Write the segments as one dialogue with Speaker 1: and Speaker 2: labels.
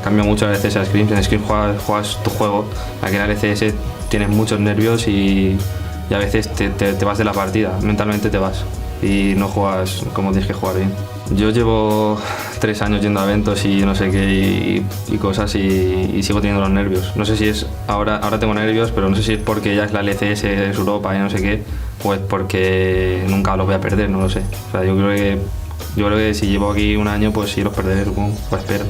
Speaker 1: Cambia mucho a veces a scrims. En scrims juegas tu juego. Aquí en la LCS tienes muchos nervios y a veces te vas de la partida. Mentalmente te vas y no juegas como tienes que jugar bien. Yo llevo 3 años yendo a eventos y no sé qué y cosas y sigo teniendo los nervios. No sé si es ahora tengo nervios, pero no sé si es porque ya es la LCS, es Europa y no sé qué, o es porque nunca los voy a perder, no lo sé. O sea, yo creo que si llevo aquí un año, pues sí los perderé, supongo, pues espero.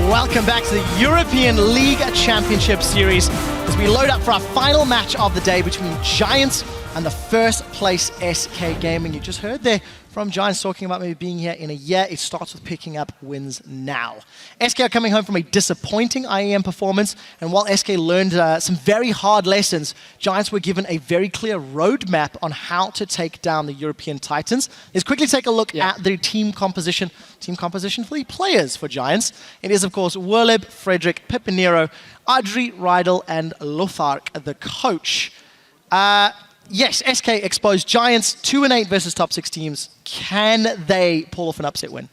Speaker 2: Welcome back to the European League Championship Series as we load up for our final match of the day between Giants and the first place SK Gaming. You just heard there from Giants talking about maybe being here in a year. It starts with picking up wins now. SK are coming home from a disappointing IEM performance, and while SK learned some very hard lessons, Giants were given a very clear roadmap on how to take down the European Titans. Let's quickly take a look at the team composition. Team composition for the players for Giants. It is, of course, Werlib, Frederick, Pepinero, Adri, Rydell, and Lothark, the coach. Yes, SK exposed Giants 2-8 versus top 6 teams. Can they pull off an upset win?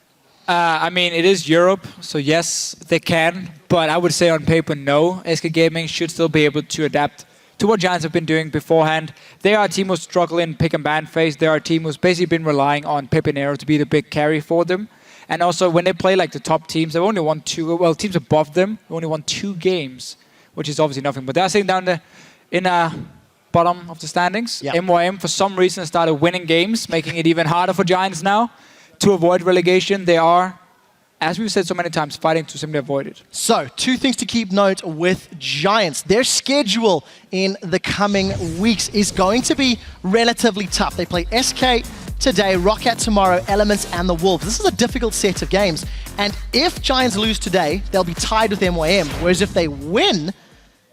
Speaker 3: I mean, it is Europe, so yes, they can. But I would say on paper, no. SK Gaming should still be able to adapt to what Giants have been doing beforehand. They are a team who's struggling pick and ban phase. They are a team who's basically been relying on Pepinero to be the big carry for them. And also, when they play like the top teams, they've only won 2. Well, teams above them have only won 2 games, which is obviously nothing. But they're sitting down in bottom of the standings. Yep. MYM, for some reason, started winning games, making it even harder for Giants now to avoid relegation. They are, as we've said so many times, fighting to simply avoid it.
Speaker 2: So, 2 things to keep note with Giants. Their schedule in the coming weeks is going to be relatively tough. They play SK today, Roccat tomorrow, Elements, and the Wolves. This is a difficult set of games. And if Giants lose today, they'll be tied with MYM. Whereas if they win,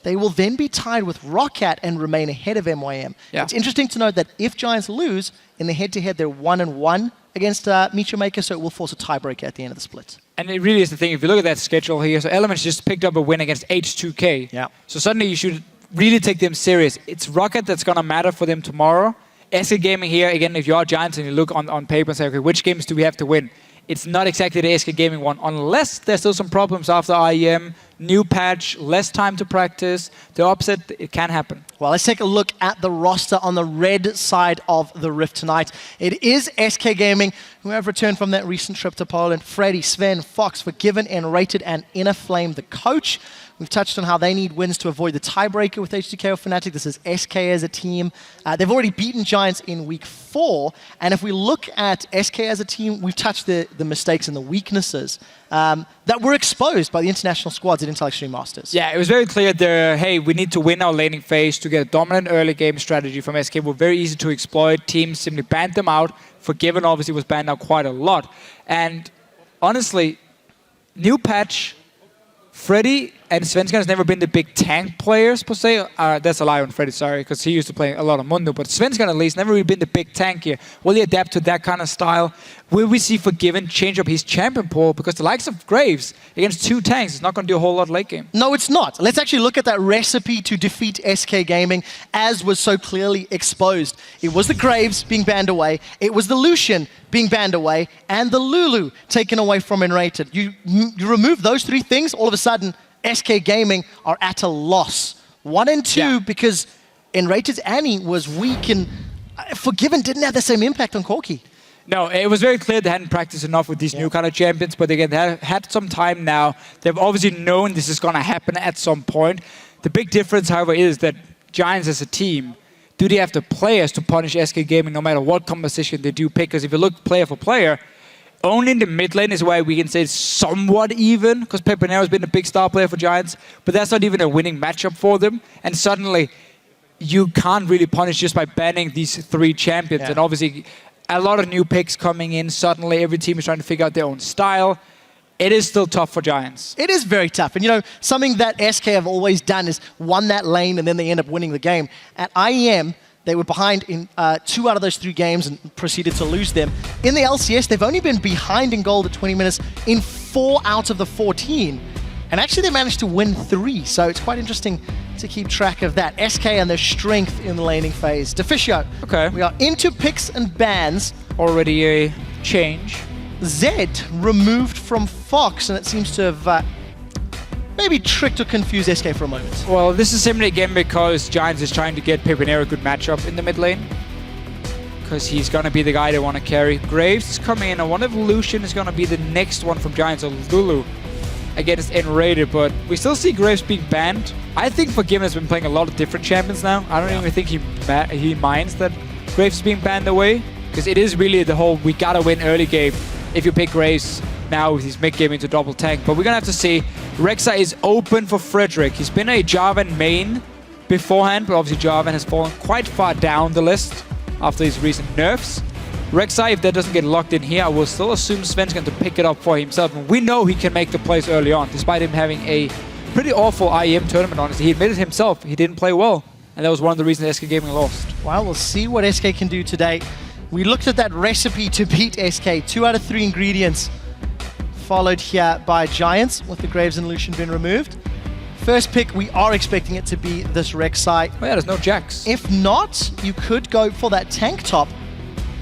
Speaker 2: they will then be tied with Roccat and remain ahead of MYM. Yeah. It's interesting to note that if Giants lose, in the head-to-head, they're 1-1 against Meteormaker, so it will force a tiebreaker at the end of the split.
Speaker 3: And it really is the thing, if you look at that schedule here, so Elements just picked up a win against H2K.
Speaker 2: Yeah.
Speaker 3: So suddenly you should really take them serious. It's Roccat that's going to matter for them tomorrow. SK Gaming here, again, if you are Giants and you look on paper and say, okay, which games do we have to win? It's not exactly the SK Gaming one, unless there's still some problems after IEM, new patch, less time to practice. The upset, it can happen.
Speaker 2: Well, let's take a look at the roster on the red side of the Rift tonight. It is SK Gaming, who have returned from that recent trip to Poland. Freddy, Sven, Fox, Forgiven, and Rated, and Inner Flame, the coach. We've touched on how they need wins to avoid the tiebreaker with H2K or Fnatic. This is SK as a team. They've already beaten Giants in week 4. And if we look at SK as a team, we've touched the mistakes and the weaknesses that were exposed by the international squads at Intel Extreme Masters.
Speaker 3: Yeah, it was very clear there, hey, we need to win our laning phase to get a dominant early game strategy from SK. We're very easy to exploit. Teams simply banned them out. Forgiven obviously was banned out quite a lot. And honestly, new patch, Freddy and Svensson has never been the big tank players, per se. That's a lie on Freddy, sorry, because he used to play a lot of Mundo. But Svensson at least never really been the big tank here. Will he adapt to that kind of style? Will we see Forgiven change up his champion pool? Because the likes of Graves against 2 tanks is not going to do a whole lot late game.
Speaker 2: No, it's not. Let's actually look at that recipe to defeat SK Gaming, as was so clearly exposed. It was the Graves being banned away, it was the Lucian being banned away, and the Lulu taken away from Enrated. You remove those 3 things, all of a sudden, SK Gaming are at a loss. 1 and 2 because Enrated's Annie was weak and Forgiven didn't have the same impact on Corki.
Speaker 3: No, it was very clear they hadn't practiced enough with these new kind of champions, but again, they have had some time now. They've obviously known this is going to happen at some point. The big difference, however, is that Giants as a team, do they have the players to punish SK Gaming no matter what composition they do pick? Because if you look player for player, only in the mid lane is where we can say it's somewhat even, because Pepinero has been a big star player for Giants, but that's not even a winning matchup for them. And suddenly, you can't really punish just by banning these 3 champions. Yeah. And obviously, a lot of new picks coming in. Suddenly, every team is trying to figure out their own style. It is still tough for Giants.
Speaker 2: It is very tough. And, you know, something that SK have always done is won that lane and then they end up winning the game. At IEM, they were behind in 2 out of those 3 games and proceeded to lose them. In the LCS, they've only been behind in gold at 20 minutes in 4 out of the 14. And actually, they managed to win 3. So it's quite interesting to keep track of that. SK and their strength in the laning phase. Deficio.
Speaker 3: Okay.
Speaker 2: We are into picks and bans.
Speaker 3: Already a change.
Speaker 2: Zed removed from Fox, and it seems to have maybe tricked or confused SK for a moment.
Speaker 3: Well, this is simply again because Giants is trying to get FLICKR a good matchup in the mid lane. Because he's going to be the guy they want to carry. Graves is coming in. I wonder if Lucian is going to be the next one from Giants, or Lulu against N-rated, but we still see Graves being banned. I think Forgiven has been playing a lot of different champions now. I don't even think he minds that Graves is being banned away, because it is really the whole we gotta win early game if you pick Graves now with his mid game into double tank. But we're gonna have to see. Rek'Sai is open for Frederick. He's been a Jarvan main beforehand, but obviously Jarvan has fallen quite far down the list after his recent nerfs. Rek'Sai, if that doesn't get locked in here, I will still assume Sven's going to pick it up for himself. And we know he can make the plays early on, despite him having a pretty awful IEM tournament, honestly. He admitted himself he didn't play well. And that was one of the reasons SK Gaming lost.
Speaker 2: Well, we'll see what SK can do today. We looked at that recipe to beat SK. 2 out of 3 ingredients followed here by Giants, with the Graves and Lucian being removed. First pick, we are expecting it to be this Rek'Sai.
Speaker 3: Oh yeah, there's no Jax.
Speaker 2: If not, you could go for that tank top.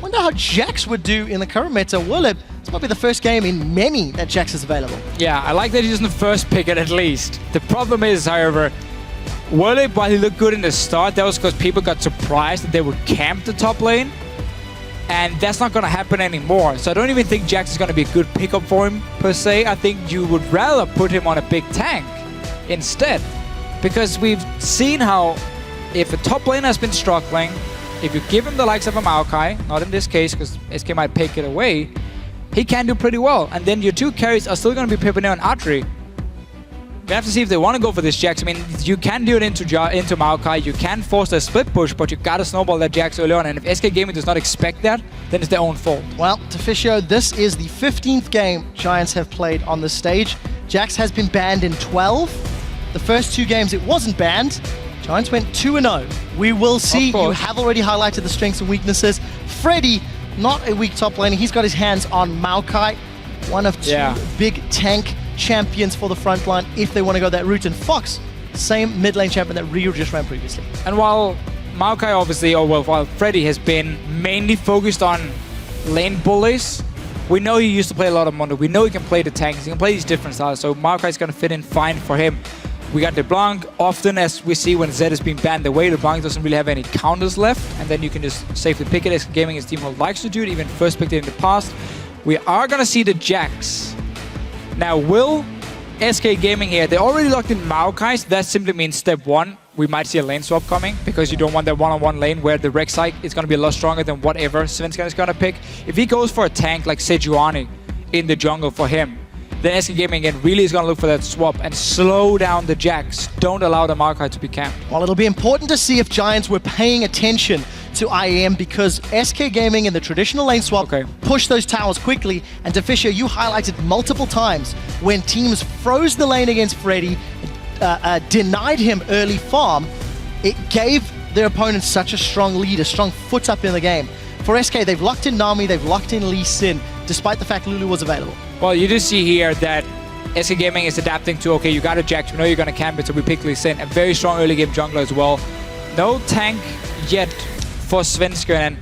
Speaker 2: Wonder how Jax would do in the current meta. Will it? This might be the first game in many that Jax is available.
Speaker 3: Yeah, I like that he doesn't first pick it at least. The problem is, however, Wurlip, while he looked good in the start, that was because people got surprised that they would camp the top lane. And that's not going to happen anymore. So I don't even think Jax is going to be a good pickup for him, per se. I think you would rather put him on a big tank instead. Because we've seen how, if a top lane has been struggling, if you give him the likes of a Maokai, not in this case because SK might take it away, he can do pretty well. And then your 2 carries are still going to be FLICKR and Adri. We have to see if they want to go for this Jax. I mean, you can do it into Maokai, you can force a split push, but you got to snowball that Jax early on. And if SK Gaming does not expect that, then it's their own fault.
Speaker 2: Well, Tofiscio, this is the 15th game Giants have played on the stage. Jax has been banned in 12. The first 2 games it wasn't banned. Giants went 2-0. We will see. You have already highlighted the strengths and weaknesses. Freddy, not a weak top laner. He's got his hands on Maokai, one of 2 big tank champions for the front line if they want to go that route. And Fox, same mid lane champion that Ryu just ran previously.
Speaker 3: And while Maokai obviously, while Freddy has been mainly focused on lane bullies, we know he used to play a lot of Mondo. We know he can play the tanks. He can play these different styles. So Maokai is going to fit in fine for him. We got LeBlanc. Often, as we see when Zed is being banned away, LeBlanc doesn't really have any counters left. And then you can just safely pick it. SK Gaming is a team who likes to do it, even first picked it in the past. We are going to see the Jax. Now, will SK Gaming here, they already locked in Maokai, so that simply means step 1, we might see a lane swap coming, because you don't want that one-on-one lane where the Rek'Sai is going to be a lot stronger than whatever Svenska is going to pick. If he goes for a tank like Sejuani in the jungle for him, then SK Gaming again really is going to look for that swap and slow down the Jax. Don't allow the Maokai to be camped.
Speaker 2: Well, it'll be important to see if Giants were paying attention to IEM, because SK Gaming in the traditional lane swap pushed those towers quickly. And Tofiscio, you highlighted multiple times when teams froze the lane against Freddy, denied him early farm, it gave their opponents such a strong lead, a strong foot up in the game. For SK, they've locked in Nami, they've locked in Lee Sin, despite the fact Lulu was available.
Speaker 3: Well, you do see here that SK Gaming is adapting to, okay, you got a Jax, we know you're going to camp it, so we pick Lee Sin. A very strong early game jungler as well. No tank yet for Svenska, and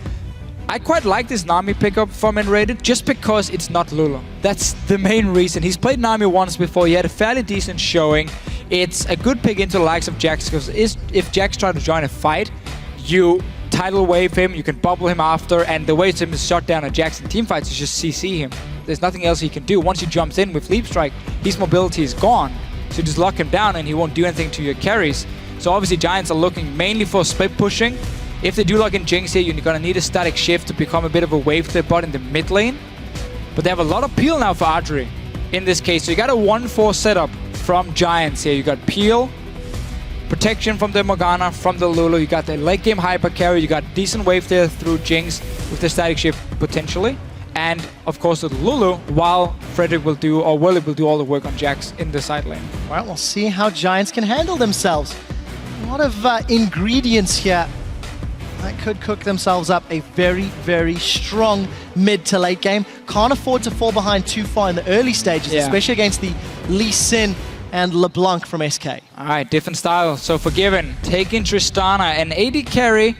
Speaker 3: I quite like this Nami pickup from N-rated just because it's not Lulu. That's the main reason. He's played Nami once before, he had a fairly decent showing. It's a good pick into the likes of Jax, because if Jax tries to join a fight, you tidal wave him, you can bubble him after, and the way to shut down a Jax in team fights is just CC him. There's nothing else he can do. Once he jumps in with Leap Strike, his mobility is gone. So just lock him down and he won't do anything to your carries. So obviously Giants are looking mainly for split pushing. If they do lock in Jinx here, you're going to need a static shift to become a bit of a wave clip bot in the mid lane. But they have a lot of peel now for Adri in this case. So you got a 1-4 setup from Giants here. You got peel, protection from the Morgana, from the Lulu. You got the late game hyper carry. You got decent wave there through Jinx with the static shift potentially. And of course the Lulu, while Frederick will do, or Willie will do all the work on Jax in the side lane.
Speaker 2: All right, we'll see how Giants can handle themselves. A lot of ingredients here that could cook themselves up a very, very strong mid to late game. Can't afford to fall behind too far in the early stages, especially against the Lee Sin and LeBlanc from SK.
Speaker 3: All right, different style. So Forgiven, taking Tristana, an AD carry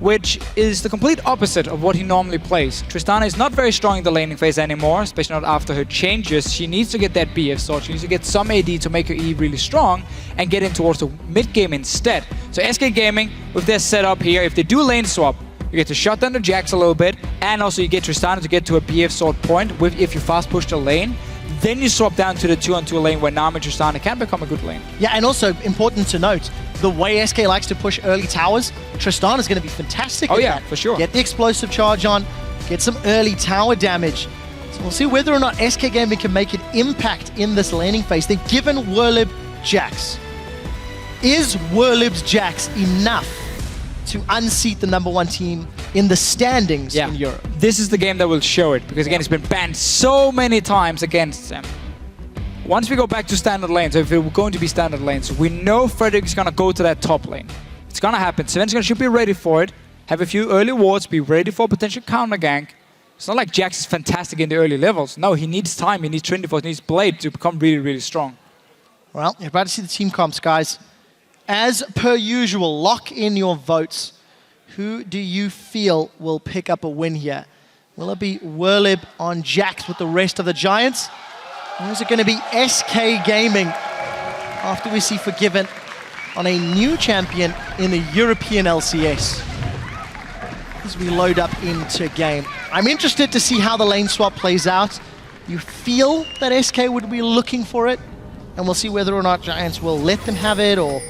Speaker 3: which is the complete opposite of what he normally plays. Tristana is not very strong in the laning phase anymore, especially not after her changes. She needs to get that BF sword. She needs to get some AD to make her E really strong and get in towards the mid game instead. So SK Gaming, with their setup here, if they do lane swap, you get to shut down the Jax a little bit, and also you get Tristana to get to a BF sword point if you fast push the lane. Then you swap down to the 2-on-2 lane where Nami and Tristana can become a good lane.
Speaker 2: Yeah, and also important to note, the way SK likes to push early towers, Tristana's going to be fantastic at that.
Speaker 3: For sure.
Speaker 2: Get the explosive charge on, get some early tower damage. So we'll see whether or not SK Gaming can make an impact in this laning phase. They've given Werlib Jax. Is Werlib's Jax enough to unseat the #1 team in the standings in Europe?
Speaker 3: This is the game that will show it, because again, it's been banned so many times against them. Once we go back to standard lanes, if we're going to be standard lanes, we know Frederick is going to go to that top lane. It's going to happen. Sven's should be ready for it, have a few early wards, be ready for potential counter gank. It's not like Jax is fantastic in the early levels. No, he needs time, he needs Trinity Force, he needs Blade to become really, really strong.
Speaker 2: Well, you're about to see the team comps, guys. As per usual, lock in your votes. Who do you feel will pick up a win here? Will it be Werlib on Jax with the rest of the Giants? Or is it going to be SK Gaming after we see Forgiven on a new champion in the European LCS? As we load up into game. I'm interested to see how the lane swap plays out. You feel that SK would be looking for it, and we'll see whether or not Giants will let them have it or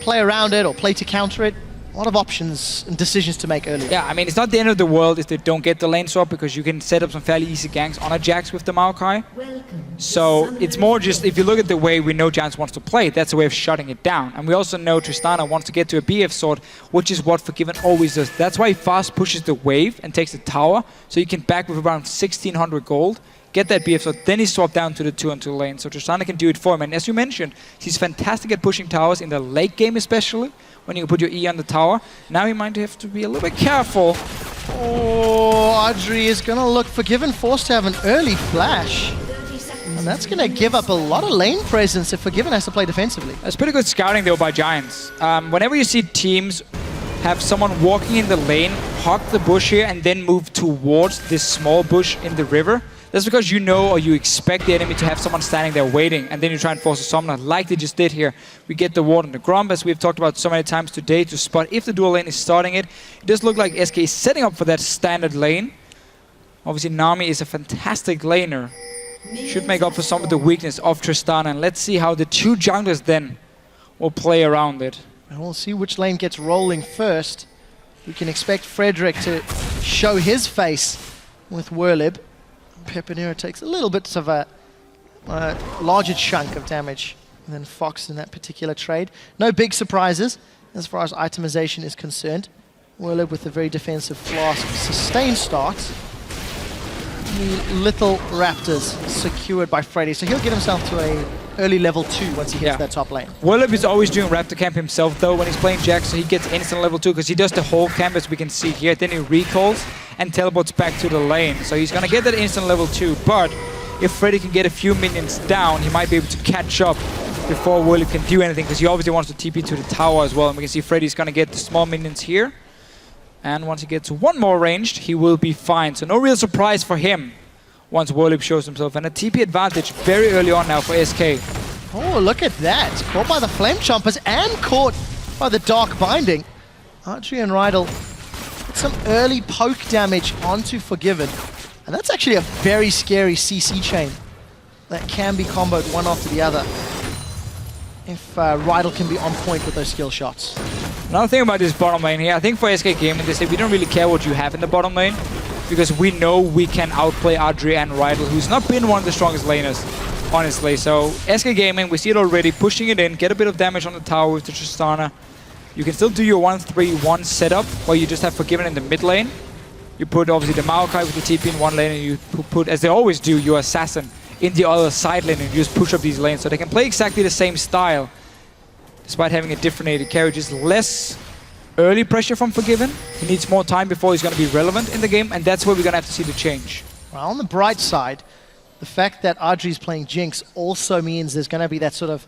Speaker 2: play around it or play to counter it. A lot of options and decisions to make early.
Speaker 3: Yeah, I mean, it's not the end of the world if they don't get the lane swap, because you can set up some fairly easy ganks on a Jax with the Maokai. So it's more just, if you look at the way we know Giants wants to play, that's a way of shutting it down. And we also know Tristana wants to get to a BF sword, which is what Forgiven always does. That's why he fast pushes the wave and takes the tower, so you can back with around 1600 gold, get that BF sword, then he swapped down to the 2-on-2 lane. So Tristana can do it for him. And as you mentioned, he's fantastic at pushing towers in the late game especially, when you put your E on the tower. Now he might have to be a little bit careful.
Speaker 2: Oh, Audrey is going to look Forgiven, forced to have an early flash. And that's going to give up a lot of lane presence if Forgiven has to play defensively.
Speaker 3: That's pretty good scouting though by Giants. Whenever you see teams have someone walking in the lane, hog the bush here, and then move towards this small bush in the river, that's because you know or you expect the enemy to have someone standing there waiting, and then you try and force a summoner like they just did here. We get the ward on the Gromp, as we've talked about so many times today, to spot if the dual lane is starting it. It does look like SK is setting up for that standard lane. Obviously, Nami is a fantastic laner. Should make up for some of the weakness of Tristana, and let's see how the two junglers then will play around it.
Speaker 2: And we'll see which lane gets rolling first. We can expect Frederick to show his face with Werlib. Pepinero takes a little bit of a larger chunk of damage than Fox in that particular trade. No big surprises as far as itemization is concerned. Werlib with a very defensive Flask sustained start. The Little Raptors secured by Freddy, so he'll get himself to a early level 2 once he hits that top lane.
Speaker 3: Werlib is always doing Raptor camp himself though when he's playing Jax, so he gets instant level 2 because he does the whole camp as we can see here. Then he recalls and teleports back to the lane. So he's gonna get that instant level 2, but if Freddy can get a few minions down, he might be able to catch up before Werlib can do anything, because he obviously wants to TP to the tower as well. And we can see Freddy's gonna get the small minions here. And once he gets one more ranged, he will be fine. So no real surprise for him once Werlib shows himself. And a TP advantage very early on now for SK.
Speaker 2: Oh, look at that. Caught by the Flame Chompers and caught by the Dark Binding. Archery and Rydell put some early poke damage onto Forgiven. And that's actually a very scary CC chain that can be comboed one after the other if Rydell can be on point with those skill shots.
Speaker 3: Another thing about this bottom lane here, I think for SK Gaming, they say we don't really care what you have in the bottom lane, because we know we can outplay Audrey and Rydell, who's not been one of the strongest laners, honestly. So SK Gaming, we see it already, pushing it in, get a bit of damage on the tower with the Tristana. You can still do your 1-3-1 setup, where you just have Forgiven in the mid lane. You put obviously the Maokai with the TP in one lane, and you put, as they always do, your Assassin in the other side lane, and you just push up these lanes. So they can play exactly the same style, despite having a different AD carry. Just less early pressure from Forgiven. He needs more time before he's going to be relevant in the game, and that's where we're going to have to see the change.
Speaker 2: Well, on the bright side, the fact that Audrey's playing Jinx also means there's going to be that sort of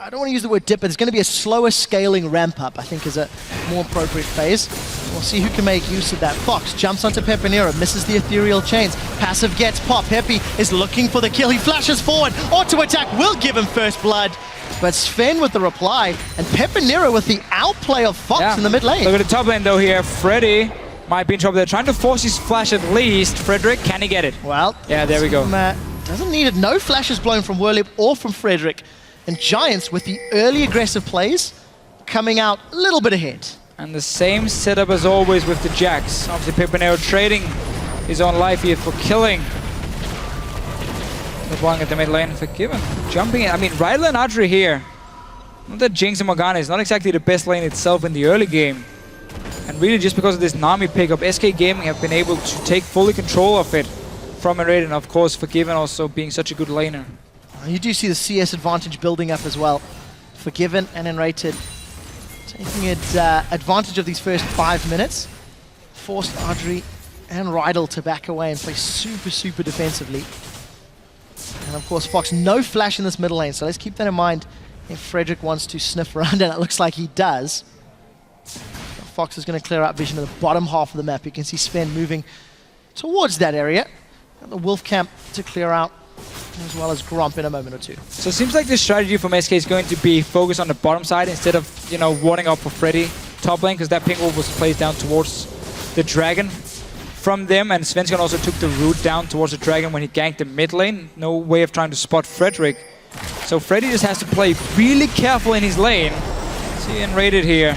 Speaker 2: I don't want to use the word dip, but it's going to be a slower scaling ramp up, I think is a more appropriate phase. We'll see who can make use of that. Fox jumps onto Pepinero, misses the ethereal chains. Passive gets pop. Pepe is looking for the kill. He flashes forward. Auto attack will give him first blood. But Sven with the reply, and Pepinero with the outplay of Fox in the mid lane.
Speaker 3: Look at the top lane though here. Freddy might be in trouble. They're trying to force his flash at least. Frederick, can he get it?
Speaker 2: Well,
Speaker 3: yeah, there we go.
Speaker 2: Doesn't need it. No flashes blown from Werlib or from Frederick. And Giants with the early aggressive plays coming out a little bit ahead.
Speaker 3: And the same setup as always with the Jacks. Obviously Pepinero trading his own life here for killing the Blanc at the mid lane. Forgiven. Jumping in. I mean, Rydell and Adri here. Not that Jinx and Morgana is not exactly the best lane itself in the early game. And really just because of this Nami pickup, SK Gaming have been able to take fully control of it from Raid, and of course Forgiven also being such a good laner.
Speaker 2: You do see the CS advantage building up as well. Forgiven and Enrated taking advantage of these first 5 minutes. Forced Adri and Rydell to back away and play super defensively. And of course Fox, no flash in this middle lane, so let's keep that in mind if Frederick wants to sniff around, and it looks like he does. Fox is going to clear out vision of the bottom half of the map. You can see Sven moving towards that area. And the Wolf camp to clear out, as well as Gromp in a moment or two.
Speaker 3: So it seems like the strategy from SK is going to be focused on the bottom side instead of, you know, warding up for Freddy top lane, because that pink wolf was placed down towards the dragon from them, and Svensson also took the route down towards the dragon when he ganked the mid lane. No way of trying to spot Frederick. So Freddy just has to play really careful in his lane. See, Enrated here.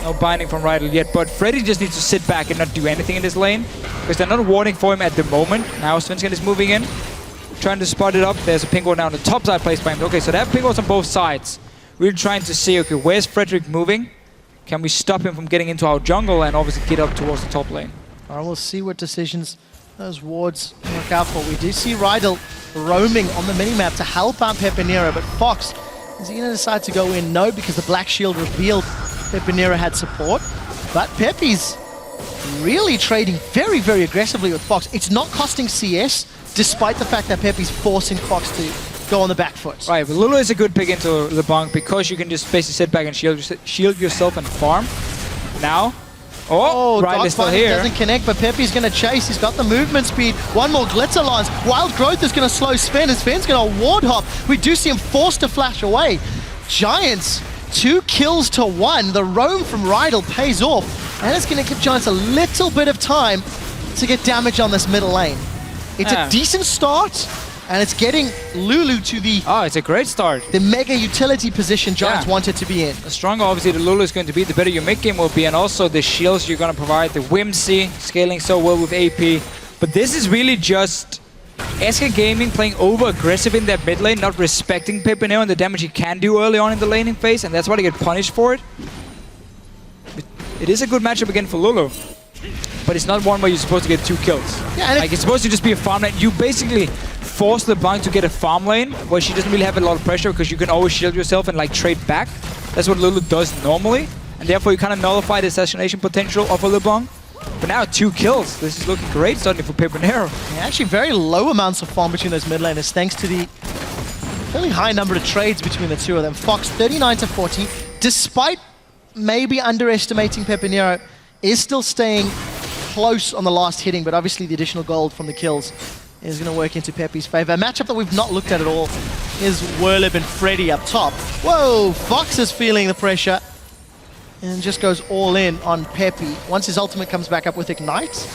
Speaker 3: No binding from Rydell yet, but Freddy just needs to sit back and not do anything in this lane, because they're not warding for him at the moment. Now Svensson is moving in, trying to spot it up. There's a pink ward now on the top side placed by him. Okay, so they have pink wards on both sides. We're trying to see, okay, where's Frederick moving? Can we stop him from getting into our jungle and obviously get up towards the top lane?
Speaker 2: All right, we'll see what decisions those wards work out for. We do see Rydell roaming on the minimap to help out Pepinero, but Fox, is he going to decide to go in? No, because the Black Shield revealed Pepinero had support, but Pepe's really trading very aggressively with Fox. It's not costing CS, despite the fact that Pepe's forcing Fox to go on the back foot.
Speaker 3: Right, but Lulu is a good pick into LeBlanc because you can just basically sit back and shield yourself and farm. Now, Rydell is still here.
Speaker 2: Doesn't connect, but Pepe's going to chase. He's got the movement speed. One more Glitzer lance. Wild Growth is going to slow Sven, and Sven's going to ward hop. We do see him forced to flash away. Giants, 2 kills to 1. The roam from Rydell pays off, and it's going to give Giants a little bit of time to get damage on this middle lane. It's a decent start, and it's getting Lulu to the...
Speaker 3: Oh, it's a great start.
Speaker 2: The mega utility position Giants wanted to be in.
Speaker 3: The stronger, obviously, the Lulu is going to be, the better your mid game will be, and also the shields you're going to provide, the Whimsy, scaling so well with AP. But this is really just SK Gaming playing over-aggressive in that mid lane, not respecting Pepinero and the damage he can do early on in the laning phase, and that's why they get punished for it. It is a good matchup again for Lulu, but it's not one where you're supposed to get 2 kills. Yeah, like it's supposed to just be a farm lane. You basically force LeBlanc to get a farm lane where she doesn't really have a lot of pressure because you can always shield yourself and like trade back. That's what Lulu does normally, and therefore you kind of nullify the assassination potential of a LeBlanc. But now 2 kills. This is looking great starting for Pepinero.
Speaker 2: Yeah, actually very low amounts of farm between those mid laners thanks to the fairly high number of trades between the two of them. Fox 39 to 40, despite maybe underestimating Pepinero, is still staying close on the last hitting, but obviously the additional gold from the kills is going to work into Pepe's favor. A matchup that we've not looked at all is Werlib and Freddy up top. Whoa, Fox is feeling the pressure and just goes all in on Pepe. Once his ultimate comes back up with Ignite,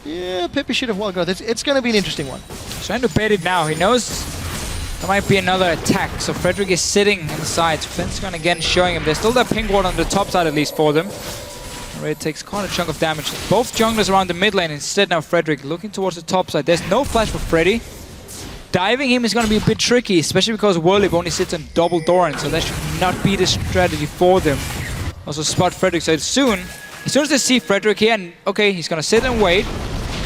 Speaker 2: yeah, Pepe should have well growth. It's going to be an interesting one.
Speaker 3: He's trying to bait it now. He knows there might be another attack, so Frederick is sitting inside. Flint's again showing him. There's still that pink ward on the top side at least for them. Red takes quite a chunk of damage. Both junglers around the mid lane. Instead now Frederick looking towards the top side. There's no flash for Freddy. Diving him is going to be a bit tricky, especially because Werlib only sits on double Doran, so that should not be the strategy for them. Also spot Frederick, so as soon as they see Frederick here, and okay, he's going to sit and wait,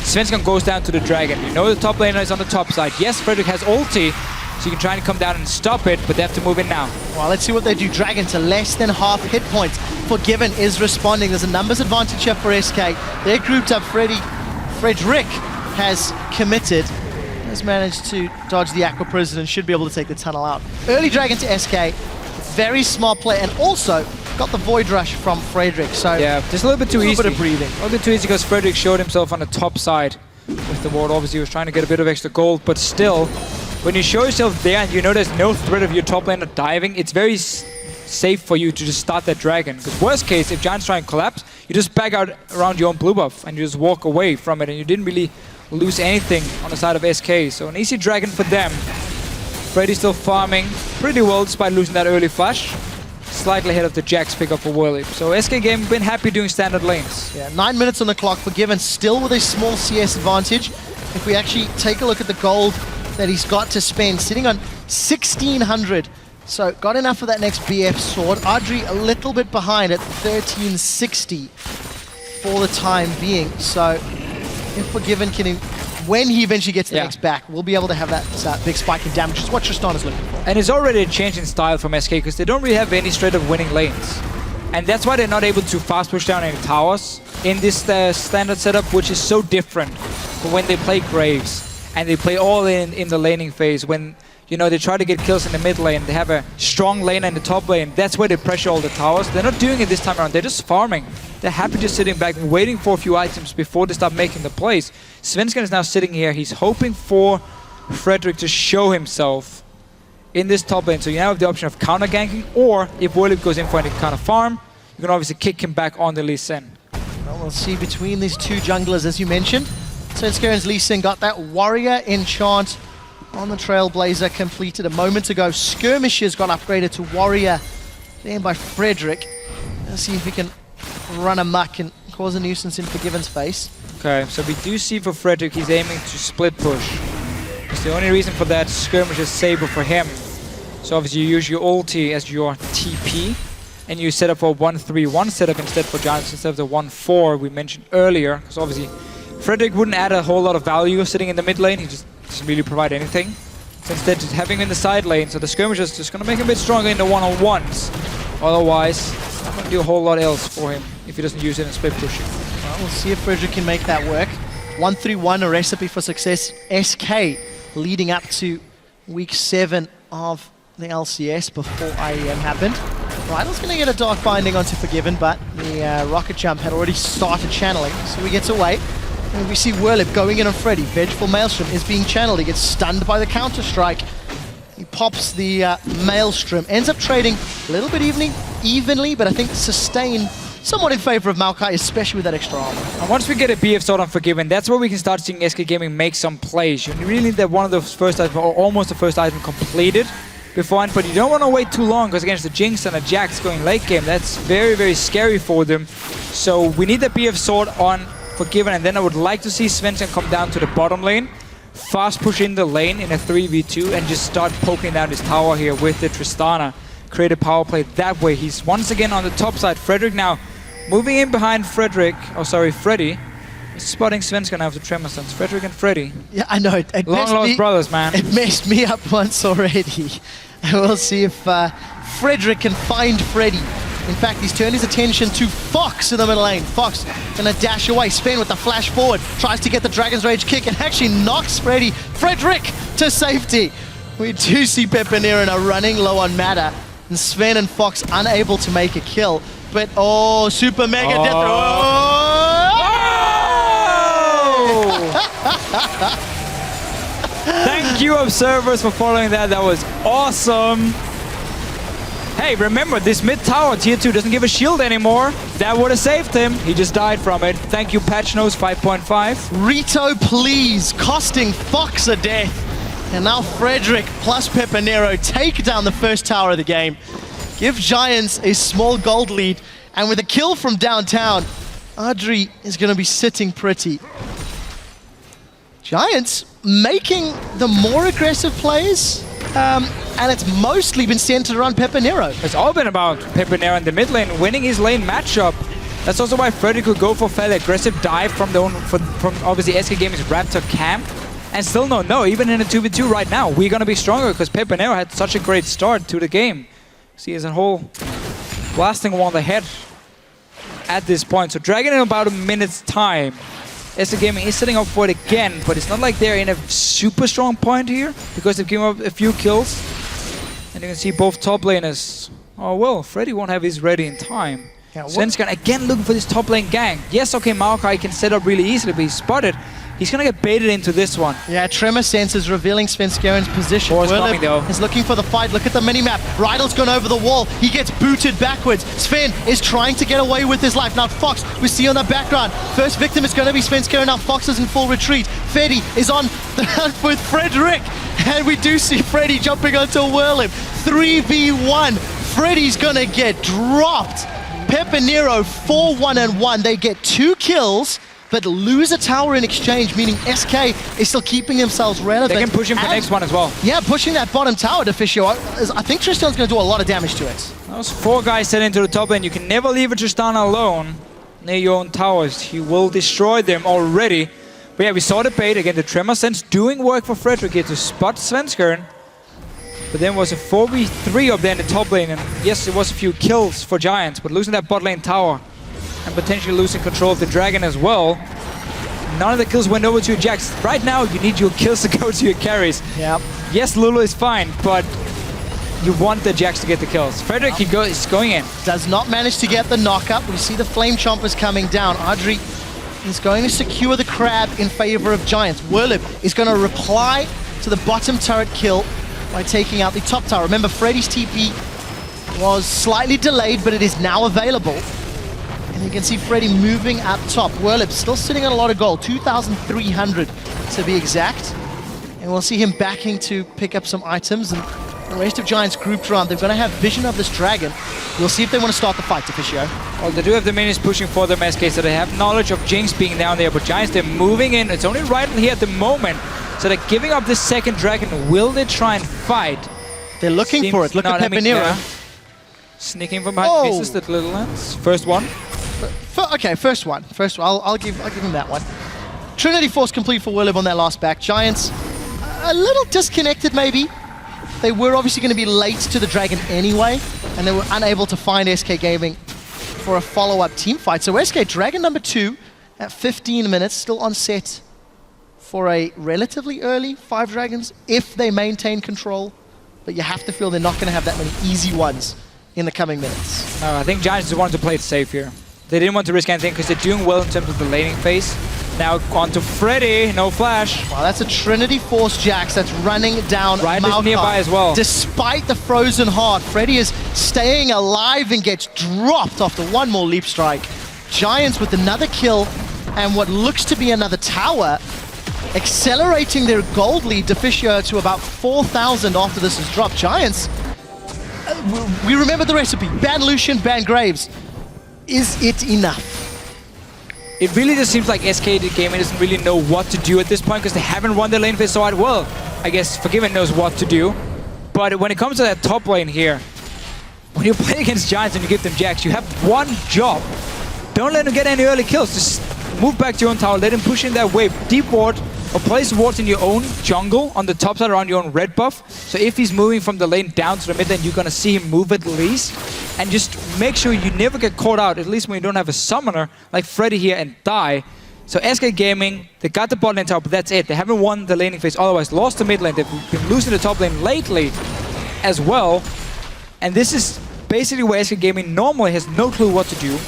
Speaker 3: Svensson goes down to the dragon. You know the top laner is on the top side. Yes, Frederick has ulti, so you can try and come down and stop it, but they have to move in now.
Speaker 2: Well, let's see what they do. Dragon to less than half hit points. Forgiven is responding. There's a numbers advantage here for SK. They're grouped up. Frederick has committed. has managed to dodge the Aqua Prison and should be able to take the tunnel out. Early Dragon to SK, very smart play, and also got the Void Rush from Frederick. So
Speaker 3: yeah, just a little bit too easy.
Speaker 2: A little bit of breathing.
Speaker 3: A little bit too easy because Frederick showed himself on the top side with the ward. Obviously, he was trying to get a bit of extra gold, but still, when you show yourself there and you know there's no threat of your top laner diving, it's very safe for you to just start that dragon. Because worst case, if Giants try and collapse, you just back out around your own blue buff and you just walk away from it, and you didn't really lose anything on the side of SK. So an easy dragon for them. Freddy still farming pretty well despite losing that early flash. Slightly ahead of the Jax pickup for Whirlip. So SK game been happy doing standard lanes.
Speaker 2: Yeah, 9 minutes on the clock for Given, still with a small CS advantage. If we actually take a look at the gold that he's got to spend, sitting on 1,600. So got enough for that next BF sword. Audrey a little bit behind at 1,360 for the time being. So if Forgiven can, when he eventually gets the next back, we'll be able to have that big spike in damage, which is what Tristan is looking for.
Speaker 3: And it's already a change in style from SK because they don't really have any straight up winning lanes. And that's why they're not able to fast push down any towers in this standard setup, which is so different from when they play Graves and they play all in the laning phase. When, you know, they try to get kills in the mid lane, they have a strong lane in the top lane, that's where they pressure all the towers. They're not doing it this time around, they're just farming. They're happy just sitting back and waiting for a few items before they start making the plays. Svensson is now sitting here, he's hoping for Frederick to show himself in this top lane. So you now have the option of counter ganking, or if Whirlip goes in for any kind of farm, you can obviously kick him back on the Lee Sin.
Speaker 2: Well, we'll see between these two junglers, as you mentioned. Svenskern's Lee Sin got that warrior enchant on the Trailblazer completed a moment ago. Skirmishers got upgraded to warrior then by Frederick. Let's see if he can run amok and cause a nuisance in Forgiven's face.
Speaker 3: Okay, so we do see for Frederick he's aiming to split push. It's the only reason for that skirmish is Saber for him. So obviously you use your ulti as your TP and you set up for a 1-3-1 setup instead for Giants instead of the 1-4 we mentioned earlier. Because obviously Frederick wouldn't add a whole lot of value sitting in the mid lane, he just doesn't really provide anything. So instead just having him in the side lane, so the skirmish is just going to make him a bit stronger in the one-on-ones. Otherwise, it's not going to do a whole lot else for him if he doesn't use it in split pushing.
Speaker 2: Well, we'll see if Frederick can make that work. 1-3-1, a recipe for success. SK leading up to week 7 of the LCS before IEM happened. Rydell's going to get a Dark Binding onto Forgiven, but the Rocket Jump had already started channeling, so he gets away. And we see Whirlip going in on Freddy. Vengeful Maelstrom is being channeled. He gets stunned by the counter-strike. He pops the Maelstrom. Ends up trading a little bit evenly, but I think sustained somewhat in favor of Maokai, especially with that extra armor.
Speaker 3: And once we get a BF sword on Forgiven, that's where we can start seeing SK Gaming make some plays. You really need that one of the first items, or almost the first item completed beforehand, but you don't want to wait too long because against the Jinx and the Jax going late game, that's very, very scary for them. So we need the BF sword on Forgiven, and then I would like to see Svensson come down to the bottom lane, fast push in the lane in a 3v2 and just start poking down his tower here with the Tristana. Create a power play that way. He's once again on the top side. Frederick now moving in behind Freddy. He's spotting Svensson now with the Tremor Stuns. Frederick and Freddy.
Speaker 2: Yeah, I know. It
Speaker 3: long lost brothers, man.
Speaker 2: It messed me up once already. We'll see if Frederick can find Freddy. In fact, he's turned his attention to Fox in the middle lane. Fox gonna dash away. Sven with the flash forward. Tries to get the Dragon's Rage kick and actually knocks Frederick to safety. We do see Pepinera now running low on mana. And Sven and Fox unable to make a kill. But oh, super mega death.
Speaker 3: Oh! Thank you, observers, for following that. That was awesome. Hey, remember, this mid tower, tier 2, doesn't give a shield anymore. That would have saved him. He just died from it. Thank you, Patch Nose 5.5.
Speaker 2: Rito, please, costing Fox a death. And now Frederick plus Pepinero take down the first tower of the game. Give Giants a small gold lead. And with a kill from downtown, Audrey is going to be sitting pretty. Giants making the more aggressive plays. And it's mostly been centered around Pepinero.
Speaker 3: It's all been about Pepinero in the mid lane, winning his lane matchup. That's also why Freddy could go for fairly aggressive dive from obviously SK Gaming's Raptor camp. And still no, even in a 2v2 right now, we're going to be stronger because Pepinero had such a great start to the game. See, as a whole blasting one on the head at this point. So Dragon in about a minute's time. SK Gaming is setting up for it again, but it's not like they're in a super strong point here because they've given up a few kills. And you can see both top laners. Oh well, Freddy won't have his ready in time.
Speaker 2: Yeah,
Speaker 3: Svenskeren again looking for this top lane gang. Yes, okay, Maokai can set up really easily, but he's spotted. He's gonna get baited into this one.
Speaker 2: Yeah, Tremor Sense is revealing Svenskeren's position.
Speaker 3: War's coming though.
Speaker 2: Is looking for the fight. Look at the minimap. Rydell's gone over the wall. He gets booted backwards. Sven is trying to get away with his life. Now Fox, we see on the background. First victim is going to be Svenskeren. Now Fox is in full retreat. Freddy is on the hunt with Frederick. And we do see Freddy jumping onto Whirlim. 3v1. Freddy's going to get dropped. Pepinero 4-1-1. They get 2 kills, but lose a tower in exchange, meaning SK is still keeping themselves relevant.
Speaker 3: They can push him for the next one as well.
Speaker 2: Yeah, pushing that bottom tower, Deficio. I think Tristan's going to do a lot of damage to it.
Speaker 3: Those 4 guys set into the top lane. You can never leave a Tristan alone near your own towers. He will destroy them already. But yeah, we saw the bait. Again, the Tremor Sense doing work for Frederick here to spot Svenskeren. But then was a 4v3 up there in the top lane. And yes, it was a few kills for Giants, but losing that bot lane tower and potentially losing control of the dragon as well. None of the kills went over to your Jax. Right now, you need your kills to go to your carries.
Speaker 2: Yep.
Speaker 3: Yes, Lulu is fine, but you want the Jax to get the kills. Frederick is going in.
Speaker 2: Does not manage to get the knockup. We see the Flame Chompers coming down. Audrey is going to secure the crab in favor of Giants. Whirlip is going to reply to the bottom turret kill by taking out the top tower. Remember, Freddy's TP was slightly delayed, but it is now available. And you can see Freddy moving up top. Whirlip still sitting on a lot of gold, 2,300 to be exact. And we'll see him backing to pick up some items. And the rest of Giants grouped around. They're going to have vision of this dragon. We'll see if they want to start the fight, Deficio.
Speaker 3: Well, they do have the minions pushing for them, SK, so they have knowledge of Jinx being down there. But Giants, they're moving in. It's only right here at the moment. So they're giving up this second dragon. Will they try and fight?
Speaker 2: They're looking for it. Look at Pepinero.
Speaker 3: Sneaking from behind pieces, the little lens. First one.
Speaker 2: Okay, first one. I'll give him that one. Trinity Force complete for Whirlip on their last back. Giants, a little disconnected maybe. They were obviously going to be late to the dragon anyway, and they were unable to find SK Gaming for a follow-up team fight. So SK Dragon number 2 at 15 minutes, still on set for a relatively early 5 dragons if they maintain control. But you have to feel they're not going to have that many easy ones in the coming minutes.
Speaker 3: No, I think Giants just wanted to play it safe here. They didn't want to risk anything because they're doing well in terms of the laning phase. Now on to Freddy, no flash.
Speaker 2: Wow, that's a Trinity Force Jax that's running down
Speaker 3: Ryder's nearby as well.
Speaker 2: Despite the frozen heart, Freddy is staying alive and gets dropped after one more leap strike. Giants with another kill and what looks to be another tower, accelerating their gold lead, Deficio, to about 4,000 after this is dropped. Giants, we remember the recipe. Ban Lucian, ban Graves. Is it enough?
Speaker 3: It really just seems like SK Gaming doesn't really know what to do at this point because they haven't run their lane phase so hard. Well, I guess Forgiven knows what to do. But when it comes to that top lane here, when you play against Giants and you give them Jax, you have one job. Don't let them get any early kills. Just move back to your own tower, let him push in that wave. Deep ward or place wards in your own jungle on the top side around your own red buff. So if he's moving from the lane down to the mid lane, you're going to see him move at least. And just make sure you never get caught out, at least when you don't have a summoner like Freddy here and die. So SK Gaming, they got the bot lane tower, but that's it. They haven't won the laning phase, otherwise lost the mid lane. They've been losing the top lane lately as well. And this is basically where SK Gaming normally has no clue what to do.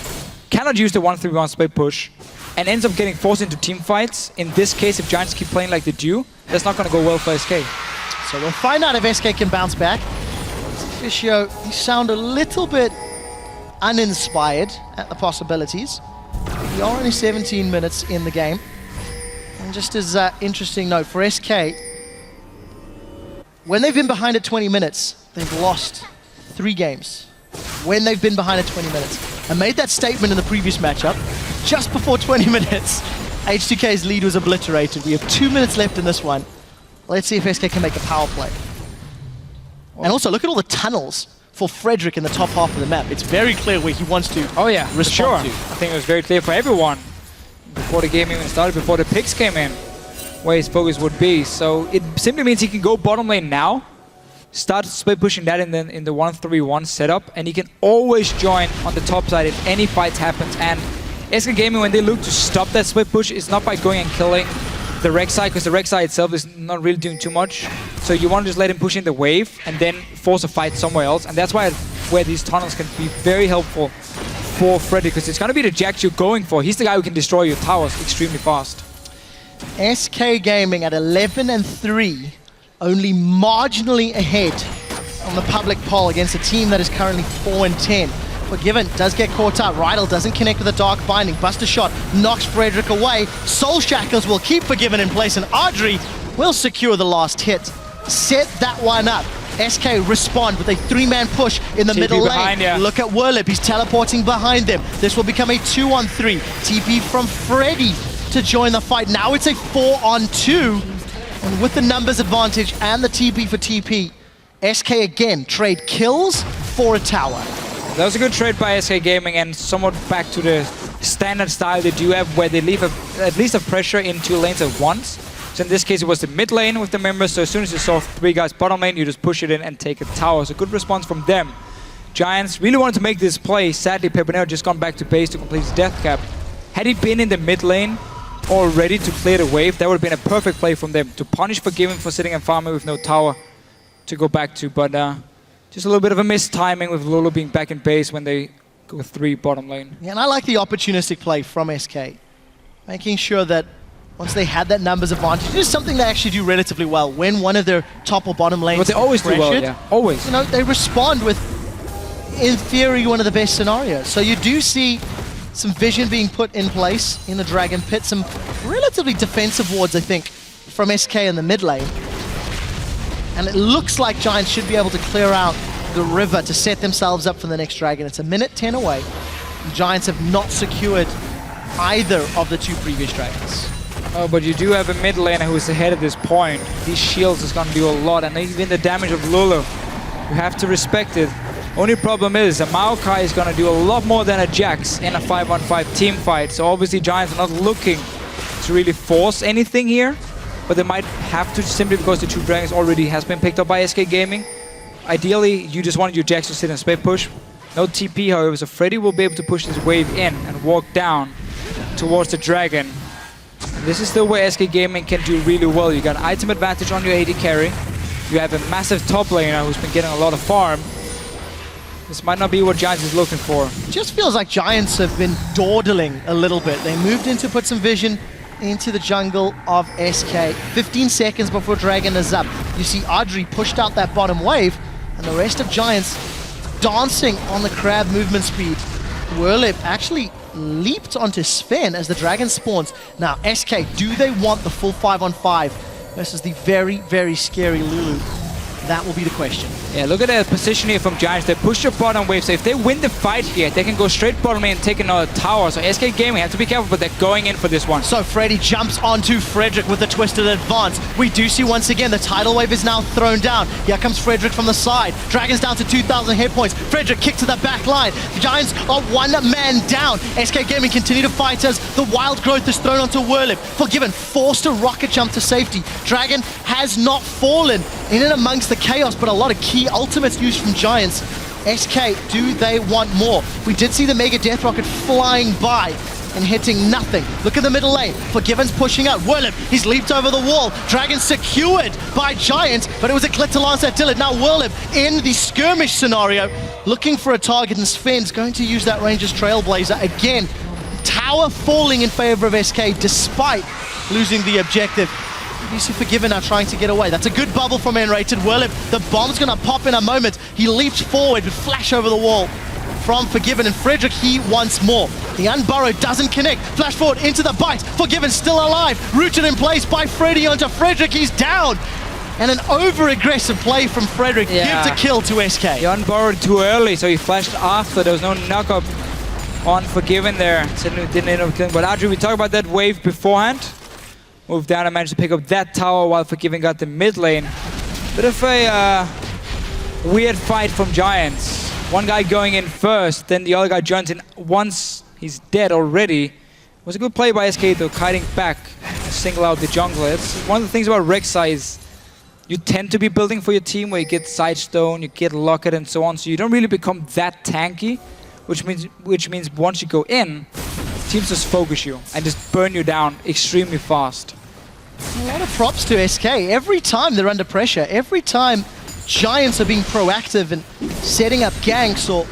Speaker 3: Cannot use the 1-3-1 split push. And ends up getting forced into team fights. In this case, if Giants keep playing like they do, that's not going to go well for SK.
Speaker 2: So we'll find out if SK can bounce back. Deficio, you sound a little bit uninspired at the possibilities. We are only 17 minutes in the game. And just as an interesting note for SK, when they've been behind at 20 minutes, they've lost 3 games. When they've been behind at 20 minutes. I made that statement in the previous matchup. Just before 20 minutes, H2K's lead was obliterated. We have 2 minutes left in this one. Let's see if SK can make a power play. And also, look at all the tunnels for Frederick in the top half of the map. It's very clear where he wants to respond to.
Speaker 3: I think it was very clear for everyone before the game even started, before the picks came in, where his focus would be. So it simply means he can go bottom lane now, start split pushing that in the 1-3-1 setup, and he can always join on the top side if any fights happens. And SK Gaming, when they look to stop that split push, it's not by going and killing the Rek'Sai, because the Rek'Sai itself is not really doing too much. So you want to just let him push in the wave and then force a fight somewhere else. And that's where these tunnels can be very helpful for Freddy, because it's going to be the Jax you're going for. He's the guy who can destroy your towers extremely fast.
Speaker 2: SK Gaming at 11-3, only marginally ahead on the public poll against a team that is currently 4-10. Forgiven does get caught out. Rydell doesn't connect with the Dark Binding. Buster Shot knocks Frederick away. Soul Shackles will keep Forgiven in place, and Audrey will secure the last hit. Set that one up. SK respond with a 3-man push in the middle lane.
Speaker 3: Yeah.
Speaker 2: Look at Werlip, he's teleporting behind them. This will become a 2-on-3. TP from Freddy to join the fight. Now it's a 4-on-2. And with the numbers advantage and the TP for TP, SK again trade kills for a tower.
Speaker 3: That was a good trade by SK Gaming, and somewhat back to the standard style they do have, where they leave at least a pressure in 2 lanes at once. So in this case, it was the mid lane with the members. So as soon as you saw 3 guys bottom lane, you just push it in and take a tower. So good response from them. Giants really wanted to make this play. Sadly, Pepinero just gone back to base to complete his death cap. Had he been in the mid lane already to clear the wave, that would have been a perfect play from them to punish Forgiven for sitting and farming with no tower to go back to. But just a little bit of a missed timing with Lulu being back in base when they go 3 bottom lane.
Speaker 2: Yeah, and I like the opportunistic play from SK. Making sure that once they had that numbers advantage, it is something they actually do relatively well. When one of their top or bottom lanes
Speaker 3: But they always do well, yeah. Always.
Speaker 2: You know, they respond with, in theory, one of the best scenarios. So you do see some vision being put in place in the Dragon Pit. Some relatively defensive wards, I think, from SK in the mid lane. And it looks like Giants should be able to clear out the river to set themselves up for the next Dragon. It's a minute 10 away. The Giants have not secured either of the 2 previous Dragons.
Speaker 3: Oh, but you do have a mid laner who is ahead at this point. These shields is going to do a lot, and even the damage of Lulu, you have to respect it. Only problem is a Maokai is going to do a lot more than a Jax in a 5-on-5 team fight. So obviously Giants are not looking to really force anything here, but they might have to simply because the 2 Dragons already has been picked up by SK Gaming. Ideally, you just wanted your Jax to sit and split push. No TP, however, so Freddy will be able to push this wave in and walk down towards the Dragon. This is still where SK Gaming can do really well. You got item advantage on your AD carry. You have a massive top laner who's been getting a lot of farm. This might not be what Giants is looking for.
Speaker 2: It just feels like Giants have been dawdling a little bit. They moved in to put some vision into the jungle of SK. 15 seconds before Dragon is up. You see Audrey pushed out that bottom wave, and the rest of Giants dancing on the crab movement speed. Werlip actually leaped onto Sven as the Dragon spawns. Now, SK, do they want the full 5-on-5 versus the very, very scary Lulu? That will be the question.
Speaker 3: Yeah, look at the position here from Giants. They push their bottom wave, so if they win the fight here, they can go straight bottom lane and take another tower. So SK Gaming have to be careful, but they're going in for this one.
Speaker 2: So Freddy jumps onto Frederick with a twisted advance. We do see once again the tidal wave is now thrown down. Here comes Frederick from the side. Dragon's down to 2,000 hit points. Frederick kicked to the back line. The Giants are 1 man down. SK Gaming continue to fight as the wild growth is thrown onto Werlip. Forgiven, forced to rocket jump to safety. Dragon has not fallen in and amongst the chaos, but a lot of key ultimates used from Giants. SK, do they want more? We did see the Mega Death Rocket flying by and hitting nothing. Look at the middle lane. Forgiven's pushing out. Werlip, he's leaped over the wall. Dragon secured by Giants, but it was a click to lance that Dillard. Now Werlip in the skirmish scenario, looking for a target, and Sven's going to use that Rangers Trailblazer again. Tower falling in favor of SK despite losing the objective. You see Forgiven now trying to get away. That's a good bubble from N-Rated. Werlip, the bomb's gonna pop in a moment. He leaps forward with flash over the wall from Forgiven, and Frederick, he wants more. The unburrowed doesn't connect. Flash forward into the bite. Forgiven still alive. Rooted in place by Freddy onto Frederick. He's down. And an over-aggressive play from Frederick gives a kill to SK.
Speaker 3: He unburrowed too early, so he flashed after. There was no knock-up on Forgiven there. Certainly didn't end up killing. But Audrey, we talked about that wave beforehand. Moved down and managed to pick up that tower while Forgiven got the mid lane. Bit of a weird fight from Giants. One guy going in first, then the other guy joins in once he's dead already. It was a good play by SK though, kiting back to single out the jungler. It's one of the things about Rek'Sai is you tend to be building for your team where you get Sidestone, you get Locket and so on, so you don't really become that tanky, which means once you go in, teams just focus you and just burn you down extremely fast.
Speaker 2: A lot of props to SK. Every time they're under pressure, every time Giants are being proactive and setting up ganks or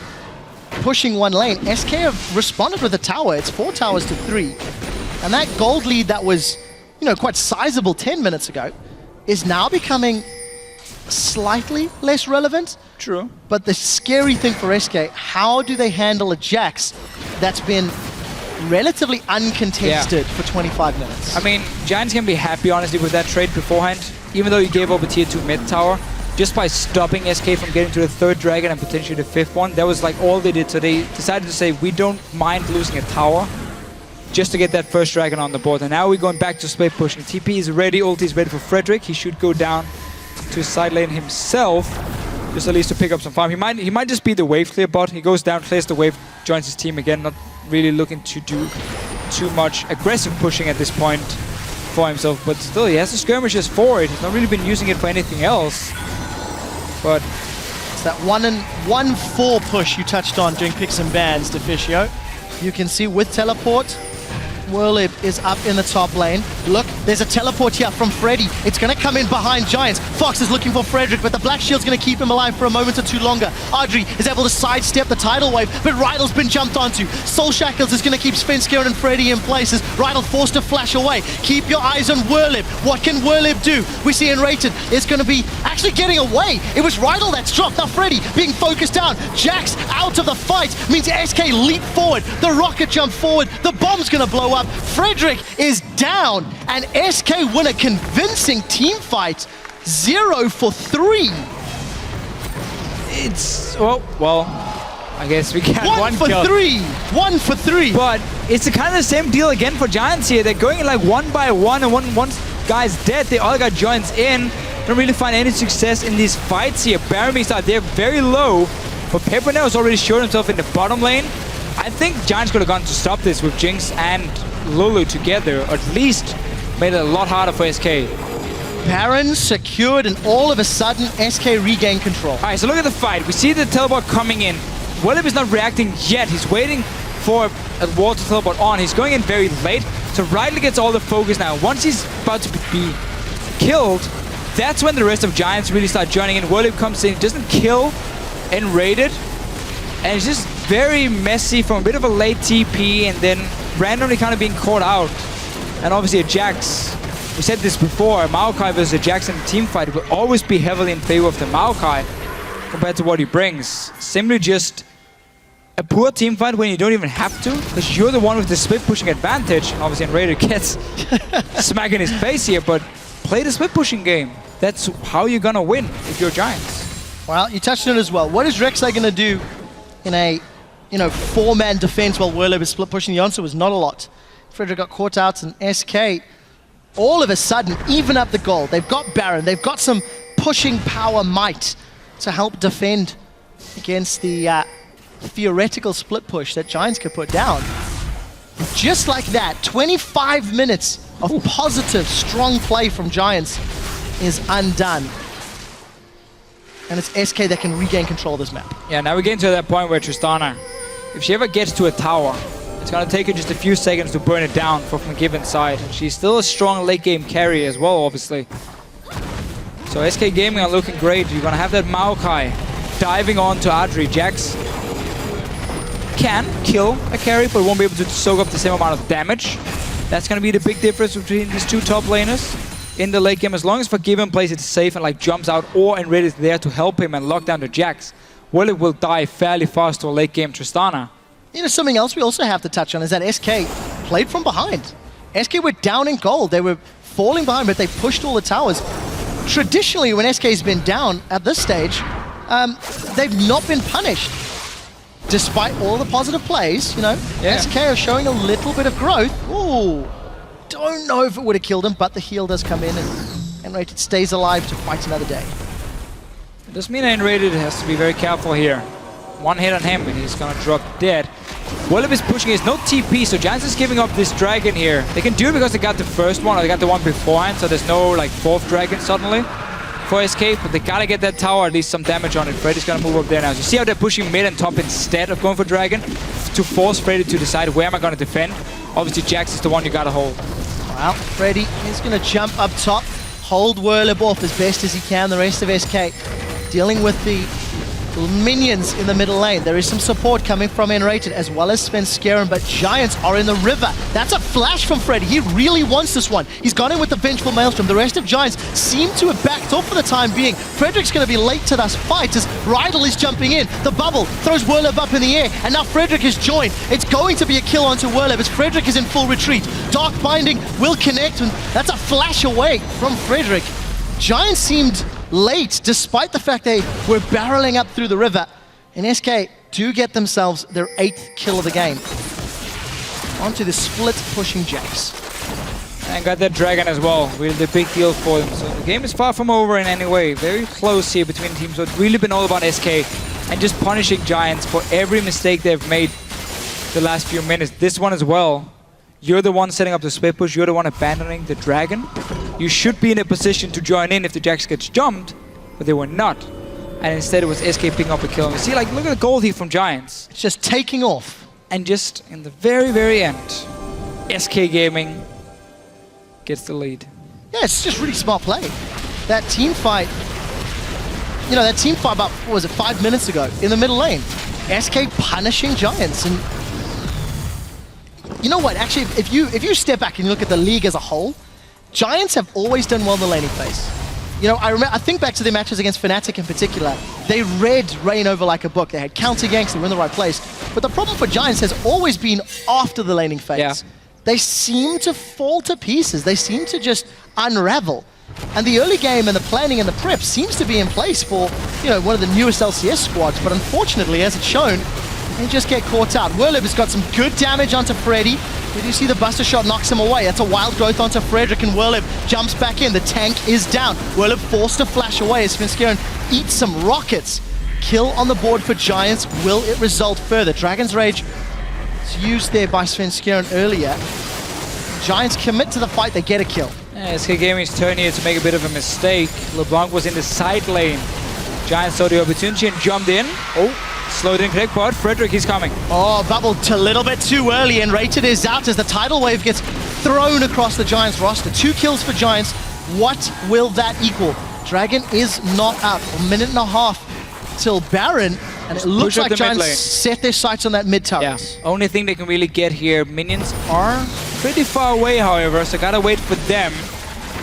Speaker 2: pushing one lane, SK have responded with a tower. It's 4 towers to 3. And that gold lead that was, quite sizable 10 minutes ago is now becoming slightly less relevant.
Speaker 3: True.
Speaker 2: But the scary thing for SK, how do they handle a Jax that's been relatively uncontested for 25 minutes?
Speaker 3: I mean, Giants can be happy, honestly, with that trade beforehand. Even though you gave up a tier 2 mid tower, just by stopping SK from getting to the 3rd dragon and potentially the 5th one, that was like all they did. So they decided to say, we don't mind losing a tower just to get that 1st dragon on the board. And now we're going back to split pushing. TP is ready, ulti is ready for FLICKR. He should go down to his side lane himself, just at least to pick up some farm. He might just be the wave clear bot. He goes down, clears the wave, joins his team again, not really looking to do too much aggressive pushing at this point for himself. But still, he has the skirmishes for it. He's not really been using it for anything else. But
Speaker 2: it's that 1-4 push you touched on during picks and bans, Deficio. You can see with teleport, Whirlib is up in the top lane. Look, there's a teleport here from Freddy. It's going to come in behind Giants. Fox is looking for Frederick, but the Black Shield's going to keep him alive for a moment or two longer. Audrey is able to sidestep the tidal wave, but Rydell's been jumped onto. Soul Shackles is going to keep Svenskeren and Freddy in places. Rydell forced to flash away. Keep your eyes on Whirlib. What can Whirlib do? We see Enrated is going to be actually getting away. It was Rydell that's dropped. Now Freddy being focused down. Jax out of the fight means SK leap forward. The rocket jump forward. The bomb's going to blow up. Frederick is down, and SK win a convincing team fight, 0 for 3.
Speaker 3: it's, well, I guess we got one
Speaker 2: for
Speaker 3: kill.
Speaker 2: 3. 1 for 3.
Speaker 3: But it's kind of the same deal again for Giants here. They're going like 1 by 1, and one guy's dead. They all got Giants in. Don't really find any success in these fights here. Baron out there very low, but Pepper now has already shown himself in the bottom lane. I think Giants could have gone to stop this with Jinx and Lulu together, or at least made it a lot harder for SK.
Speaker 2: Baron secured, and all of a sudden, SK regained control.
Speaker 3: Alright, so look at the fight. We see the teleport coming in. Whirlib is not reacting yet. He's waiting for a wall to teleport on. He's going in very late, so Riley gets all the focus now. Once he's about to be killed, that's when the rest of Giants really start joining in. Whirlib comes in, doesn't kill Enrated, and it's just very messy from a bit of a late TP and then randomly kind of being caught out. And obviously a Jax, we said this before, a Maokai versus a Jax in a team fight will always be heavily in favor of the Maokai compared to what he brings. Simply just a poor team fight when you don't even have to, because you're the one with the split pushing advantage. Obviously Enrated gets smack in his face here, but play the split pushing game. That's how you're gonna win if you're Giants.
Speaker 2: Well, you touched on it as well. What is Rek'Sai gonna do in a, 4-man defense while Whirlib is split pushing? The answer was not a lot. Frederick got caught out, and SK all of a sudden even up the gold. They've got Baron, they've got some pushing power might to help defend against the theoretical split push that Giants could put down. Just like that, 25 minutes of positive, strong play from Giants is undone. And it's SK that can regain control of this map.
Speaker 3: Yeah, now we're getting to that point where Tristana, if she ever gets to a tower, it's going to take her just a few seconds to burn it down from a given side. And she's still a strong late game carry as well, obviously. So SK Gaming are looking great. You're going to have that Maokai diving on to Adri. Jax can kill a carry, but won't be able to soak up the same amount of damage. That's going to be the big difference between these two top laners in the late game. As long as Forgiven plays it safe and jumps out, or Enrated is there to help him and lock down the Jax, Whirlib will die fairly fast to a late game Tristana.
Speaker 2: Something else we also have to touch on is that SK played from behind. SK were down in gold. They were falling behind, but they pushed all the towers. Traditionally, when SK's been down at this stage, they've not been punished. Despite all the positive plays, SK are showing a little bit of growth. Ooh, don't know if it would have killed him, but the heal does come in, and Enrated stays alive to fight another day.
Speaker 3: It does mean Enrated has to be very careful here. One hit on him and he's gonna drop dead. Whirlib is pushing, there's no TP, so Giants is giving up this dragon here. They can do it because they got the first one, or they got the one beforehand, so there's no fourth dragon suddenly for SK, but they gotta get that tower, at least some damage on it. Freddy's gonna move up there now. So you see how they're pushing mid and top instead of going for dragon? to force Freddy to decide where am I going to defend. Obviously, Jax is the one you got to hold.
Speaker 2: Well, Freddy is going to jump up top, hold Whirlib off as best as he can. The rest of SK dealing with the minions in the middle lane. There is some support coming from N-Rated as well as Svenskeren, but Giants are in the river. That's a flash from Freddy. He really wants this one. He's gone in with the Vengeful Maelstrom. The rest of Giants seem to have backed off for the time being. Frederick's going to be late to this fight as Rydell is jumping in. The bubble throws Whirlib up in the air, and now Frederick has joined. It's going to be a kill onto Whirlib as Frederick is in full retreat. Dark Binding will connect, and that's a flash away from Frederick. Giants seemed late, despite the fact they were barreling up through the river. And SK do get themselves their 8th kill of the game. Onto the split pushing Jax.
Speaker 3: And got that Dragon as well. Really the big deal for them. So the game is far from over in any way. Very close here between teams. So it's really been all about SK and just punishing Giants for every mistake they've made the last few minutes. This one as well. You're the one setting up the split push. You're the one abandoning the Dragon. You should be in a position to join in if the Jax gets jumped, but they were not. And instead it was SK picking up a kill. And see, like, look at the gold here from Giants.
Speaker 2: It's just taking off.
Speaker 3: And just in the very, very end, SK Gaming gets the lead.
Speaker 2: Yeah, it's just really smart play. That team fight, you know, that team fight about, what was it, 5 minutes ago in the middle lane. SK punishing Giants. And you know what, actually, if you step back and you look at the league as a whole, Giants have always done well in the laning phase. You know, I think back to their matches against Fnatic in particular. They read Rain over like a book. They had counter ganks, they were in the right place. But the problem for Giants has always been after the laning phase.
Speaker 3: Yeah.
Speaker 2: They seem to fall to pieces. They seem to just unravel. And the early game and the planning and the prep seems to be in place for, you know, one of the newest LCS squads. But unfortunately, as it's shown, they just get caught out. Whirlib has got some good damage onto Freddy. Did you see the Buster Shot knocks him away? That's a wild growth onto Frederick, and Whirlib jumps back in. The tank is down. Whirlib forced to flash away as Svenskeren eats some rockets. Kill on the board for Giants. Will it result further? Dragon's Rage is used there by Svenskeren earlier. Giants commit to the fight. They get a kill.
Speaker 3: Yeah, SK Gaming's turn here to make a bit of a mistake. LeBlanc was in the side lane. Giants saw the opportunity and jumped in. Oh. Slowed in correct part. Frederick, he's coming.
Speaker 2: Oh, bubbled a little bit too early, and Rated is out as the tidal wave gets thrown across the Giants roster. 2 kills for Giants. What will that equal? Dragon is not up. A minute and a half till Baron, and it looks like Giants set their sights on that mid turret.
Speaker 3: Yeah, only thing they can really get here. Minions are pretty far away, however, so gotta wait for them.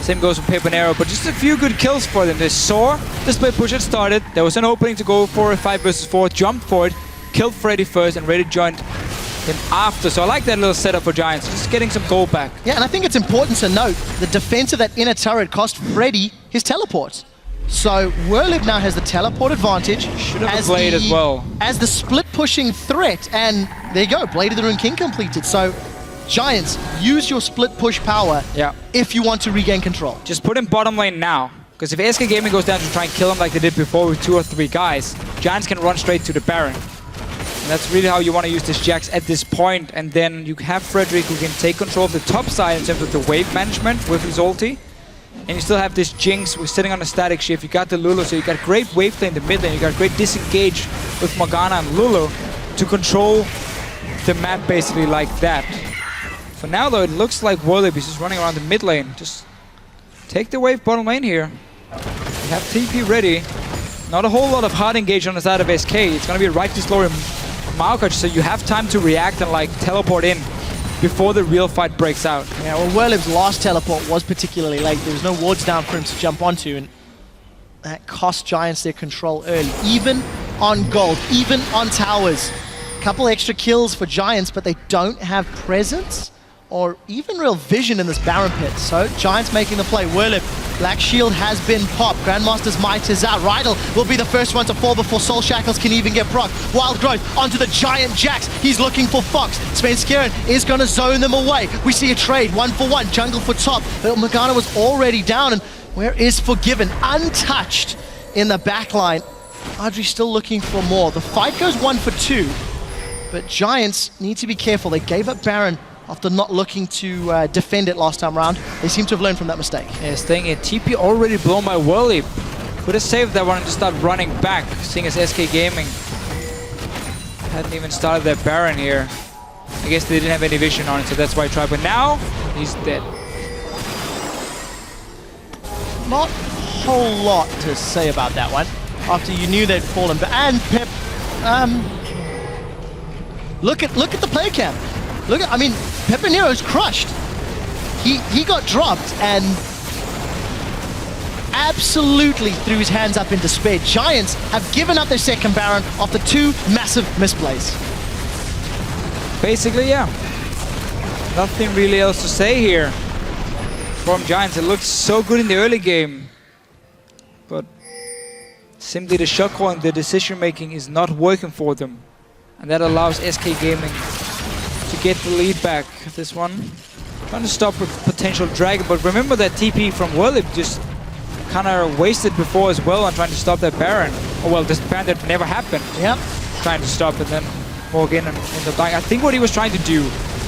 Speaker 3: Same goes for Paper and Arrow, but just a few good kills for them. They saw the split push had started. There was an opening to go for a 5 versus 4, jumped for it, killed Freddy first, and Rated joined him after. So I like that little setup for Giants, just getting some gold back.
Speaker 2: Yeah, and I think it's important to note the defense of that inner turret cost Freddy his teleport. So Whirlib now has the teleport advantage.
Speaker 3: Should have a Blade as well.
Speaker 2: As the split pushing threat, and there you go, Blade of the Rune King completed. So Giants, use your split push power if you want to regain control.
Speaker 3: Just put him bottom lane now, because if SK Gaming goes down to try and kill him like they did before with 2 or 3 guys, Giants can run straight to the Baron. And that's really how you want to use this Jax at this point. And then you have Frederick who can take control of the top side in terms of the wave management with his ulti. And you still have this Jinx who's sitting on a static shift. You got the Lulu, so you got great wave play in the mid lane. You got great disengage with Morgana and Lulu to control the map basically like that. For now, though, it looks like Whirlib is just running around the mid lane. Just take the wave bottom lane here. You have TP ready. Not a whole lot of hard engage on the side of SK. It's going to be right to slow him Maokai, so you have time to react and like teleport in before the real fight breaks out.
Speaker 2: Yeah, well, Whirlib's last teleport was particularly late. There was no wards down for him to jump onto, and that cost Giants their control early. Even on gold, even on towers. A couple extra kills for Giants, but they don't have presence or even real vision in this Baron pit. So Giants making the play. Whirlib, Black Shield has been popped. Grandmaster's Might is out. Rydell will be the first one to fall before Soul Shackles can even get proc. Wild Growth onto the Giant Jax. He's looking for Fox. Svenskeren is going to zone them away. We see a trade, 1-for-1, jungle for top. But Morgana was already down, and where is Forgiven? Untouched in the backline. Audrey still looking for more. The fight goes 1-for-2, but Giants need to be careful. They gave up Baron after not looking to defend it last time around. They seem to have learned from that mistake.
Speaker 3: Yeah, staying in TP already blown by Whirlib. Could have saved that one and just start running back, seeing as SK Gaming Hadn't even started their Baron here. I guess they didn't have any vision on it, so that's why he tried. But now, he's dead.
Speaker 2: Not a whole lot to say about that one. After you knew they'd fallen. And Pep, look at the play cam. I mean, Pepinero's crushed. He got dropped and absolutely threw his hands up in despair. Giants have given up their second Baron after 2 massive misplays.
Speaker 3: Basically, yeah. Nothing really else to say here from Giants. It looks so good in the early game, but simply the shot calling, the decision making is not working for them, and that allows SK Gaming to get the lead back. This one trying to stop with potential drag, but remember that TP from Whirlip just kind of wasted before as well on trying to stop that Baron. Oh well, this Baron that never happened.
Speaker 2: Yep.
Speaker 3: Trying to stop it, then Morgan and end up dying. I think what he was trying to do,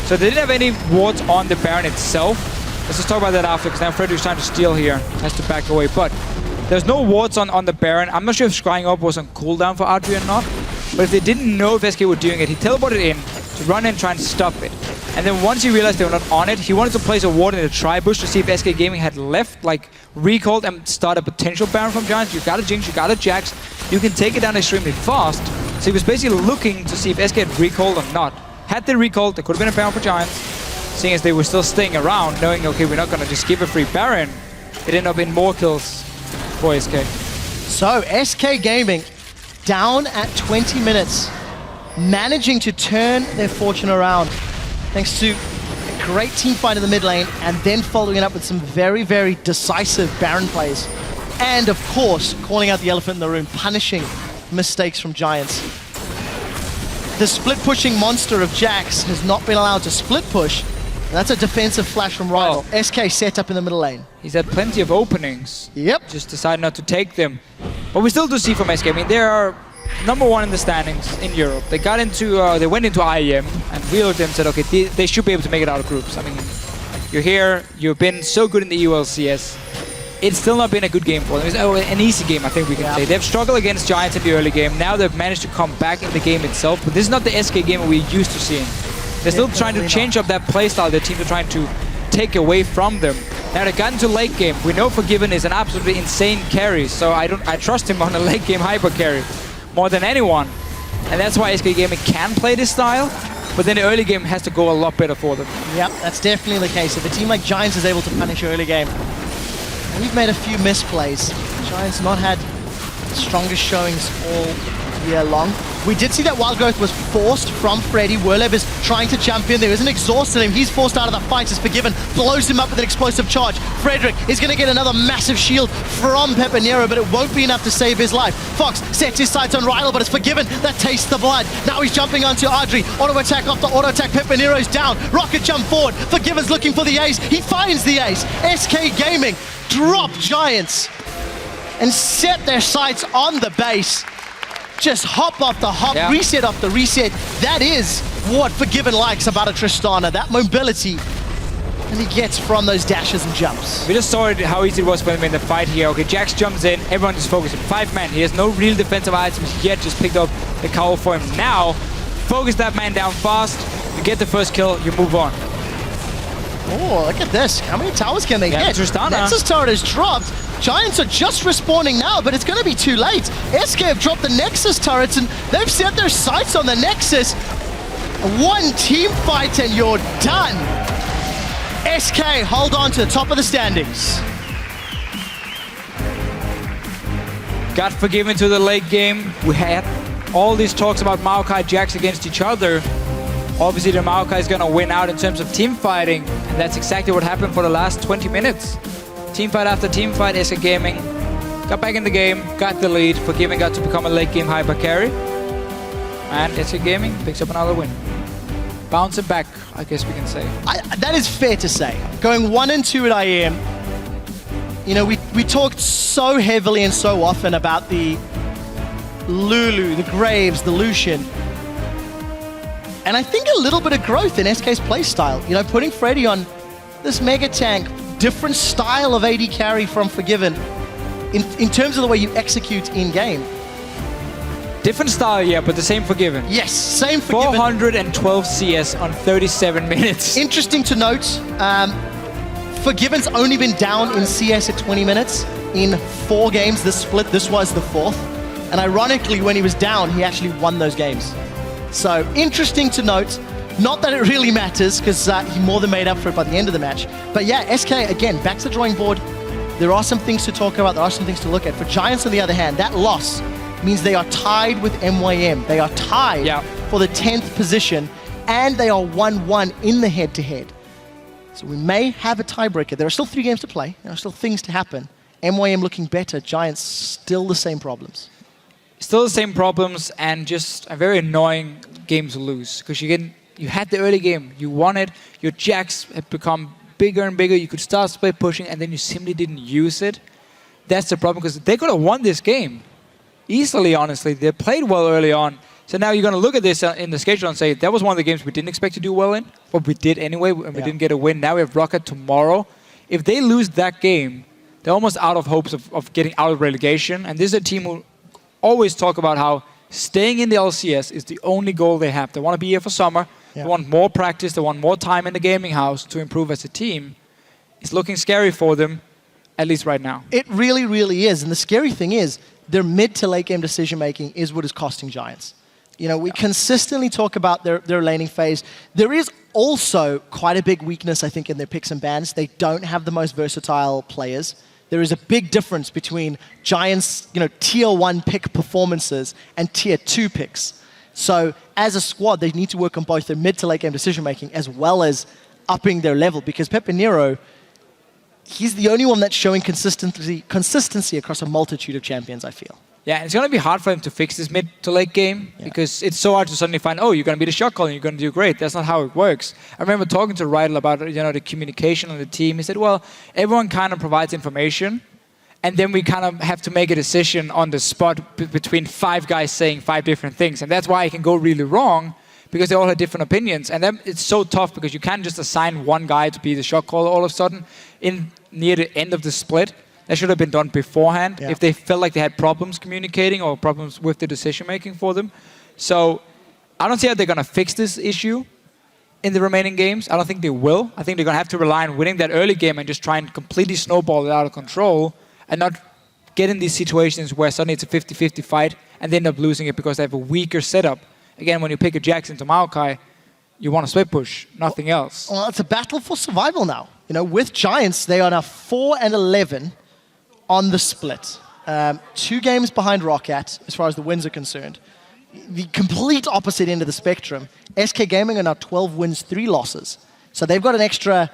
Speaker 3: so they didn't have any wards on the Baron itself. Let's just talk about that after, because now Frederick's trying to steal here. Has to back away, but there's no wards on the Baron. I'm not sure if Scrying Up was on cooldown for Adri or not, but if they didn't know if SK were doing it, he teleported in to run in trying to stop it. And then once he realized they were not on it, he wanted to place a ward in the tri-bush to see if SK Gaming had left, like recalled and start a potential Baron from Giants. You got a Jinx, you got a Jax, you can take it down extremely fast. So he was basically looking to see if SK had recalled or not. Had they recalled, there could have been a Baron for Giants, seeing as they were still staying around, knowing, okay, we're not going to just give a free Baron. It ended up in more kills for SK.
Speaker 2: So SK Gaming down at 20 minutes, managing to turn their fortune around thanks to a great team fight in the mid lane and then following it up with some very, very decisive Baron plays. And of course, calling out the elephant in the room, punishing mistakes from Giants. The split pushing monster of Jax has not been allowed to split push. That's a defensive flash from Rival.
Speaker 3: Oh.
Speaker 2: SK set up in the middle lane.
Speaker 3: He's had plenty of openings.
Speaker 2: Yep.
Speaker 3: Just decided not to take them. But we still do see from SK. I mean, they are #1 in the standings in Europe. They got into, they went into IEM, and we looked at them and said, okay, they should be able to make it out of groups. I mean, you're here, you've been so good in the EU LCS. It's still not been a good game for them. It's an easy game, I think we can say. They've struggled against Giants in the early game. Now they've managed to come back in the game itself, but this is not the SK game we're used to seeing. They're still trying to change up that playstyle their teams are trying to take away from them. Now they got into late game. We know Forgiven is an absolutely insane carry, so I trust him on a late game hyper carry more than anyone. And that's why SK Gaming can play this style, but then the early game has to go a lot better for them. Yep,
Speaker 2: that's definitely the case. If a team like Giants is able to punish early game, we've made a few misplays. Giants not had strongest showings all year long. We did see that Wild Growth was forced from Freddy. Whirlip is trying to jump in. There isn't exhausted him. He's forced out of the fight as Forgiven blows him up with an explosive charge. Frederick is going to get another massive shield from Pepinero, but it won't be enough to save his life. Fox sets his sights on Rydell, but it's Forgiven that tastes the blood. Now he's jumping onto Adri. Auto attack after auto attack. Pepinero's down. Rocket jump forward. Forgiven's looking for the ace. He finds the ace. SK Gaming drop Giants and set their sights on the base. Just hop off the hop, reset off the reset. That is what Forgiven likes about a Tristana, that mobility that he gets from those dashes and jumps.
Speaker 3: We just saw how easy it was for him in the fight here. Okay, Jax jumps in, everyone is focusing. 5 man, he has no real defensive items yet, just picked up the cowl for him. Now, focus that man down fast, you get the first kill, you move on.
Speaker 2: Oh, look at this. How many towers can they get?
Speaker 3: Tristana.
Speaker 2: Nexus turret is dropped. Giants are just respawning now, but it's going to be too late. SK have dropped the Nexus turrets, and they've set their sights on the Nexus. One team fight, and you're done. SK hold on to the top of the standings.
Speaker 3: Got Forgiven to the late game. We had all these talks about Maokai Jax against each other. Obviously, the Maokai is going to win out in terms of team fighting, and that's exactly what happened for the last 20 minutes. Team fight after team fight, SK Gaming got back in the game, got the lead. Forgiven got to become a late game hyper carry. And SK Gaming picks up another win. Bouncing back, I guess we can say.
Speaker 2: That is fair to say. Going 1-2 at IEM, you know, we talked so heavily and so often about the Lulu, the Graves, the Lucian. And I think a little bit of growth in SK's playstyle. You know, putting Freddy on this mega tank, different style of AD carry from Forgiven in terms of the way you execute in-game.
Speaker 3: Different style, yeah, but the same Forgiven.
Speaker 2: Yes, same Forgiven.
Speaker 3: 412 CS on 37 minutes.
Speaker 2: Interesting to note, Forgiven's only been down in CS at 20 minutes in 4 games this split. This was the 4th. And ironically, when he was down, he actually won those games. So interesting to note. Not that it really matters, because he more than made up for it by the end of the match. But yeah, SK, again, back to the drawing board. There are some things to talk about. There are some things to look at. For Giants, on the other hand, that loss means they are tied with MYM. They are tied for the 10th position, and they are 1-1 in the head-to-head. So we may have a tiebreaker. There are still 3 games to play. There are still things to happen. MYM looking better. Giants still the same problems.
Speaker 3: Still the same problems, and just a very annoying game to lose. Because you had the early game. You won it. Your jacks had become bigger and bigger. You could start split pushing, and then you simply didn't use it. That's the problem, because they could have won this game easily, honestly. They played well early on. So now you're going to look at this in the schedule and say, that was one of the games we didn't expect to do well in, but we did anyway, and we didn't get a win. Now we have Rocket tomorrow. If they lose that game, they're almost out of hopes of getting out of relegation. And this is a team who always talk about how staying in the LCS is the only goal they have. They want to be here for summer. They want more practice. They want more time in the gaming house to improve as a team. It's looking scary for them, at least right now.
Speaker 2: It really, really is. And the scary thing is, their mid to late game decision making is what is costing Giants. You know, we consistently talk about their laning phase. There is also quite a big weakness, I think, in their picks and bans. They don't have the most versatile players. There is a big difference between Giants, tier 1 pick performances and tier 2 picks. So as a squad, they need to work on both their mid to late game decision making as well as upping their level, because Pepinero, he's the only one that's showing consistency across a multitude of champions, I feel.
Speaker 3: Yeah, it's going to be hard for him to fix this mid to late game because it's so hard to suddenly find, oh, you're going to be the shot caller and you're going to do great. That's not how it works. I remember talking to Rydell about the communication on the team. He said, well, everyone kind of provides information, and then we kind of have to make a decision on the spot between 5 guys saying 5 different things. And that's why it can go really wrong, because they all have different opinions. And then it's so tough because you can't just assign one guy to be the shot caller all of a sudden near the end of the split. That should have been done beforehand if they felt like they had problems communicating or problems with the decision-making for them. So I don't see how they're going to fix this issue in the remaining games. I don't think they will. I think they're going to have to rely on winning that early game and just try and completely snowball it out of control and not get in these situations where suddenly it's a 50-50 fight and they end up losing it because they have a weaker setup. Again, when you pick a Jax into Maokai, you want to split push, nothing else.
Speaker 2: Well, it's a battle for survival now. With Giants, they are now 4-11 on the split. 2 games behind Rocket as far as the wins are concerned. The complete opposite end of the spectrum. SK Gaming are now 12 wins, 3 losses. So they've got an extra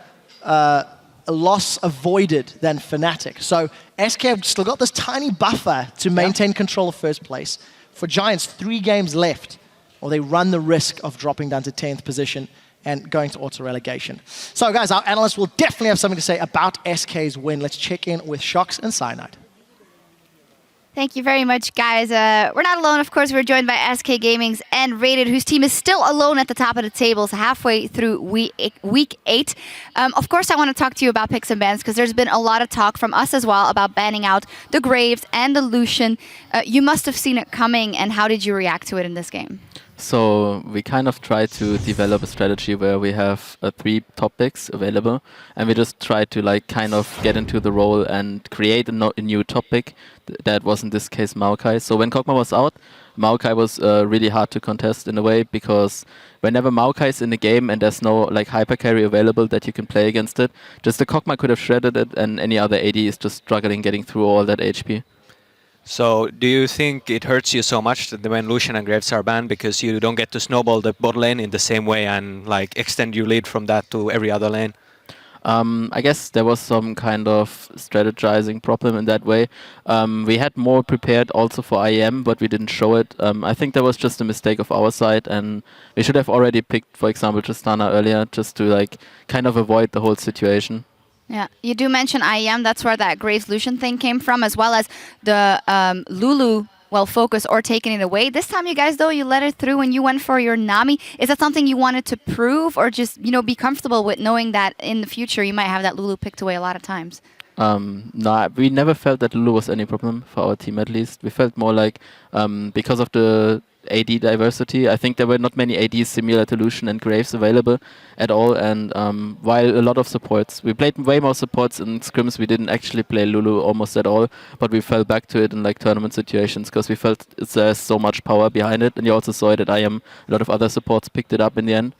Speaker 2: loss avoided than Fnatic. So SK have still got this tiny buffer to maintain control of first place. For Giants, 3 games left, or they run the risk of dropping down to 10th position and going to auto-relegation. So guys, our analysts will definitely have something to say about SK's win. Let's check in with Shox and Cyanide.
Speaker 4: Thank you very much, guys. We're not alone, of course. We're joined by SK Gaming's and Rated, whose team is still alone at the top of the tables halfway through week 8. Of course, I want to talk to you about picks and bans, because there's been a lot of talk from us as well about banning out the Graves and the Lucian. You must have seen it coming, and how did you react to it in this game?
Speaker 5: So we kind of try to develop a strategy where we have 3 top picks available, and we just try to kind of get into the role and create a new top pick. That was in this case Maokai. So when Kog'Maw was out, Maokai was really hard to contest in a way, because whenever Maokai is in the game and there's no hyper carry available that you can play against it, just the Kog'Maw could have shredded it, and any other AD is just struggling getting through all that HP.
Speaker 6: So do you think it hurts you so much that when Lucian and Graves are banned, because you don't get to snowball the bot lane in the same way and extend your lead from that to every other lane?
Speaker 5: I guess there was some kind of strategizing problem in that way. We had more prepared also for IEM, but we didn't show it. I think that was just a mistake of our side, and we should have already picked, for example, Tristana earlier, just to kind of avoid the whole situation.
Speaker 4: Yeah, you do mention IEM. That's where that Graves Lucian thing came from, as well as the Lulu focus or taking it away. This time, you guys, though, you let it through and you went for your Nami. Is that something you wanted to prove, or just be comfortable with knowing that in the future you might have that Lulu picked away a lot of times?
Speaker 5: No, we never felt that Lulu was any problem for our team, at least. We felt more like, because of the AD diversity, I think there were not many ADs similar to Lucian and Graves available at all. And while a lot of supports, we played way more supports in scrims, we didn't actually play Lulu almost at all, but we fell back to it in like tournament situations because we felt there's so much power behind it. And you also saw it at IM, a lot of other supports picked it up in the end.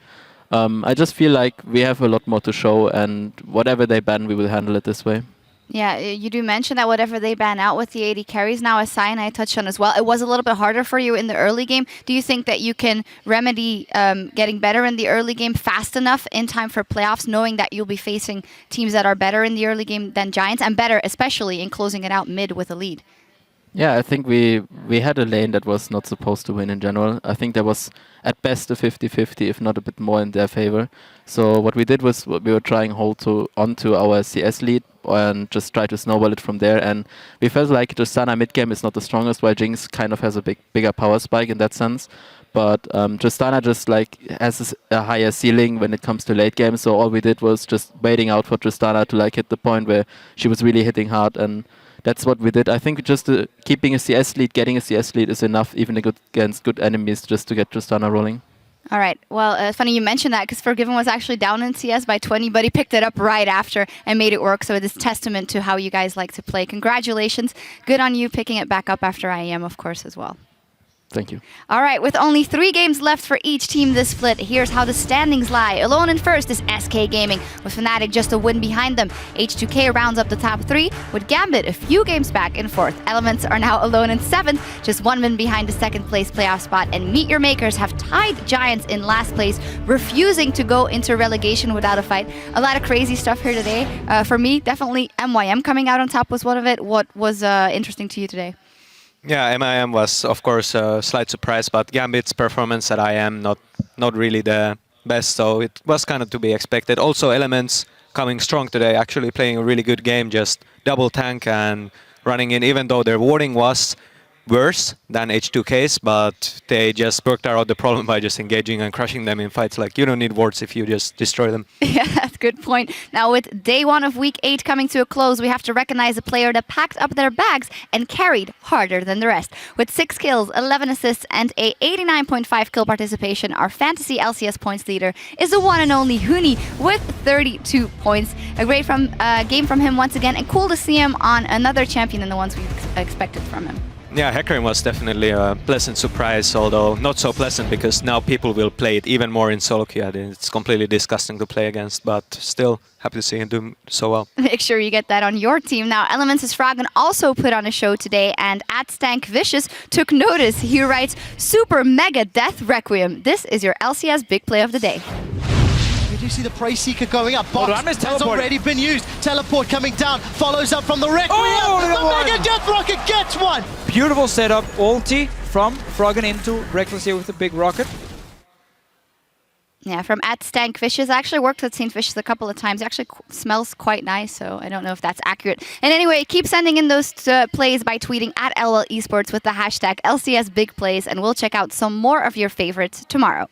Speaker 5: I just feel like we have a lot more to show, and whatever they ban, we will handle it this way.
Speaker 4: Yeah, you do mention that whatever they ban out with the AD carries now, as Cyanide touched on as well, it was a little bit harder for you in the early game. Do you think that you can remedy getting better in the early game fast enough in time for playoffs, knowing that you'll be facing teams that are better in the early game than Giants, and better especially in closing it out mid with a lead?
Speaker 5: Yeah, I think we had a lane that was not supposed to win in general. I think there was at best a 50-50, if not a bit more in their favor. So what we did was we were trying hold onto our CS lead and just try to snowball it from there. And we felt like Tristana mid game is not the strongest, while Jinx kind of has a bigger power spike in that sense. But Tristana just like has a higher ceiling when it comes to late game. So all we did was just waiting out for Tristana to like hit the point where she was really hitting hard, and that's what we did. I think just keeping a CS lead, getting a CS lead is enough, even against good enemies, just to get Tristana rolling.
Speaker 4: All right. Well, it's funny you mentioned that, because Forgiven was actually down in CS by 20, but he picked it up right after and made it work. So it is testament to how you guys like to play. Congratulations. Good on you picking it back up after IEM, of course, as well.
Speaker 5: Thank you.
Speaker 4: All right, with only 3 games left for each team this split, here's how the standings lie. Alone in first is SK Gaming, with Fnatic just a win behind them. H2K rounds up the top 3, with Gambit a few games back in 4th. Elements are now alone in 7th, just 1 win behind the 2nd place playoff spot. And Meet Your Makers have tied Giants in last place, refusing to go into relegation without a fight. A lot of crazy stuff here today. For me, definitely MYM coming out on top was one of it. What was interesting to you today?
Speaker 6: Yeah, MIM was, of course, a slight surprise, but Gambit's performance at IM not really the best, so it was kind of to be expected. Also, Elements coming strong today, actually playing a really good game, just double tank and running in, even though their warding was worse than H2K's, but they just worked out the problem by just engaging and crushing them in fights. Like, you don't need wards if you just destroy them.
Speaker 4: Yeah, that's a good point. Now, with day 1 of week 8 coming to a close, we have to recognize a player that packed up their bags and carried harder than the rest. With 6 kills, 11 assists, and a 89.5 kill participation, our fantasy LCS points leader is the one and only Huni with 32 points. A great game from him once again, and cool to see him on another champion than the ones we expected from him.
Speaker 6: Yeah, Hecarim was definitely a pleasant surprise, although not so pleasant because now people will play it even more in solo queue. It's completely disgusting to play against, but still happy to see him do so well.
Speaker 4: Make sure you get that on your team. Now, Elements' Froggen also put on a show today, and @StankVicious took notice. He writes, "Super Mega Death Requiem. This is your LCS big play of the day."
Speaker 2: We do see the Prey Seeker going up.
Speaker 3: Hold
Speaker 2: Box
Speaker 3: on, it's
Speaker 2: has already been used. Teleport coming down. Follows up from the Requiem.
Speaker 3: Oh,
Speaker 2: the Mega Death Rocket gets one.
Speaker 3: Beautiful setup. Ulti from Froggen into Reckless here with the big rocket.
Speaker 4: Yeah, from @StankVicious. I actually worked with St. Vicious a couple of times. It actually smells quite nice, so I don't know if that's accurate. And anyway, keep sending in those plays by tweeting @LOL Esports with the hashtag LCSBigPlays, and we'll check out some more of your favorites tomorrow.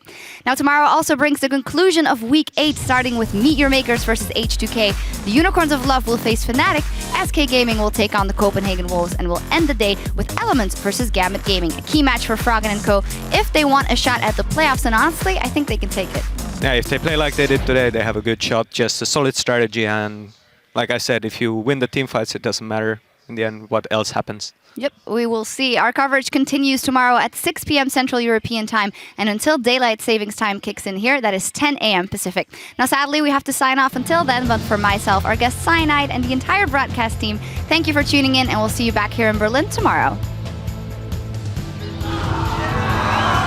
Speaker 4: Now, tomorrow also brings the conclusion of Week 8, starting with Meet Your Makers versus H2K. The Unicorns of Love will face Fnatic, SK Gaming will take on the Copenhagen Wolves, and we'll end the day with Elements versus Gambit Gaming. A key match for Froggen & Co. if they want a shot at the playoffs, and honestly, I think they can take it.
Speaker 6: Yeah, if they play like they did today, they have a good shot. Just a solid strategy, and like I said, if you win the team fights, it doesn't matter in the end what else happens.
Speaker 4: Yep, we will see. Our coverage continues tomorrow at 6 p.m. Central European Time, and until Daylight Savings Time kicks in here, that is 10 a.m. Pacific. Now, sadly, we have to sign off until then, but for myself, our guest Cyanide, and the entire broadcast team, thank you for tuning in, and we'll see you back here in Berlin tomorrow.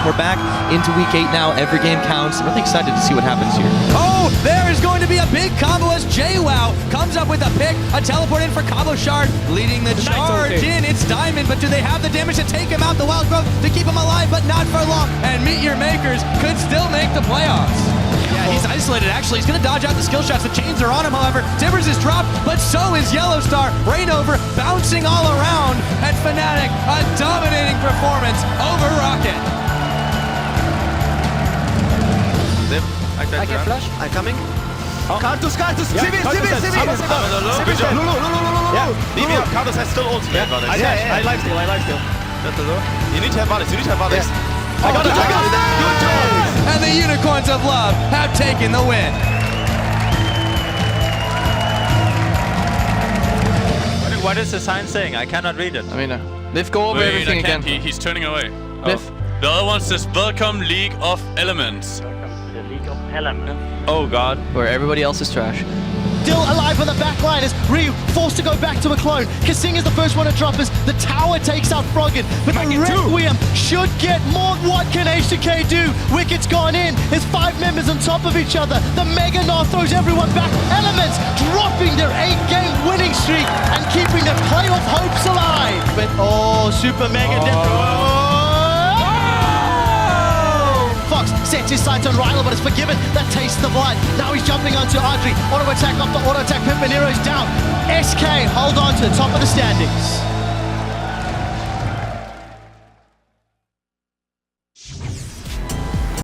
Speaker 7: We're back into week 8 now. Every game counts. I'm really excited to see what happens here.
Speaker 8: Oh, there is going to be a big combo as JWoww comes up with a pick. A teleport in for Combo Shard, leading the charge in. It's Diamond, but do they have the damage to take him out? The Wild Growth to keep him alive, but not for long. And Meet Your Makers could still make the playoffs. Yeah, he's isolated, actually. He's going to dodge out the skill shots. The chains are on him, however. Timbers is dropped, but so is Yellowstar. Rainover bouncing all around. And Fnatic, a dominating performance over Rocket.
Speaker 9: I can flash.
Speaker 8: I'm coming.
Speaker 9: Kartus,
Speaker 10: Yeah,
Speaker 9: Sivir.
Speaker 10: Yeah, BB on Kartus has still ultimate advantage. I lifesteal. You need to have Varus, I got it. Good job.
Speaker 8: And the Unicorns of Love have taken the win.
Speaker 11: What is the sign saying? I cannot read it.
Speaker 12: I mean, Liv, go over everything again.
Speaker 13: He's turning away.
Speaker 12: Liv.
Speaker 13: The other one says, welcome League of Elements.
Speaker 11: Welcome to the League of Elements.
Speaker 13: Oh god.
Speaker 12: Where everybody else is trash.
Speaker 2: Still alive on the back line as Ryu forced to go back to a clone. Kasing is the first one to drop as the tower takes out Froggen. But the Requiem should get more. What can H2K do? Wicket's gone in. There's 5 members on top of each other. The Mega Gnar throws everyone back. Elements dropping their 8-game winning streak and keeping their playoff hopes alive. But Super Mega Fox sets his sights on Ryla, but is forgiven. That tastes the blood. Now he's jumping onto Audrey. Auto attack after auto attack. Pimpinero's down. SK hold on to the top of the standings.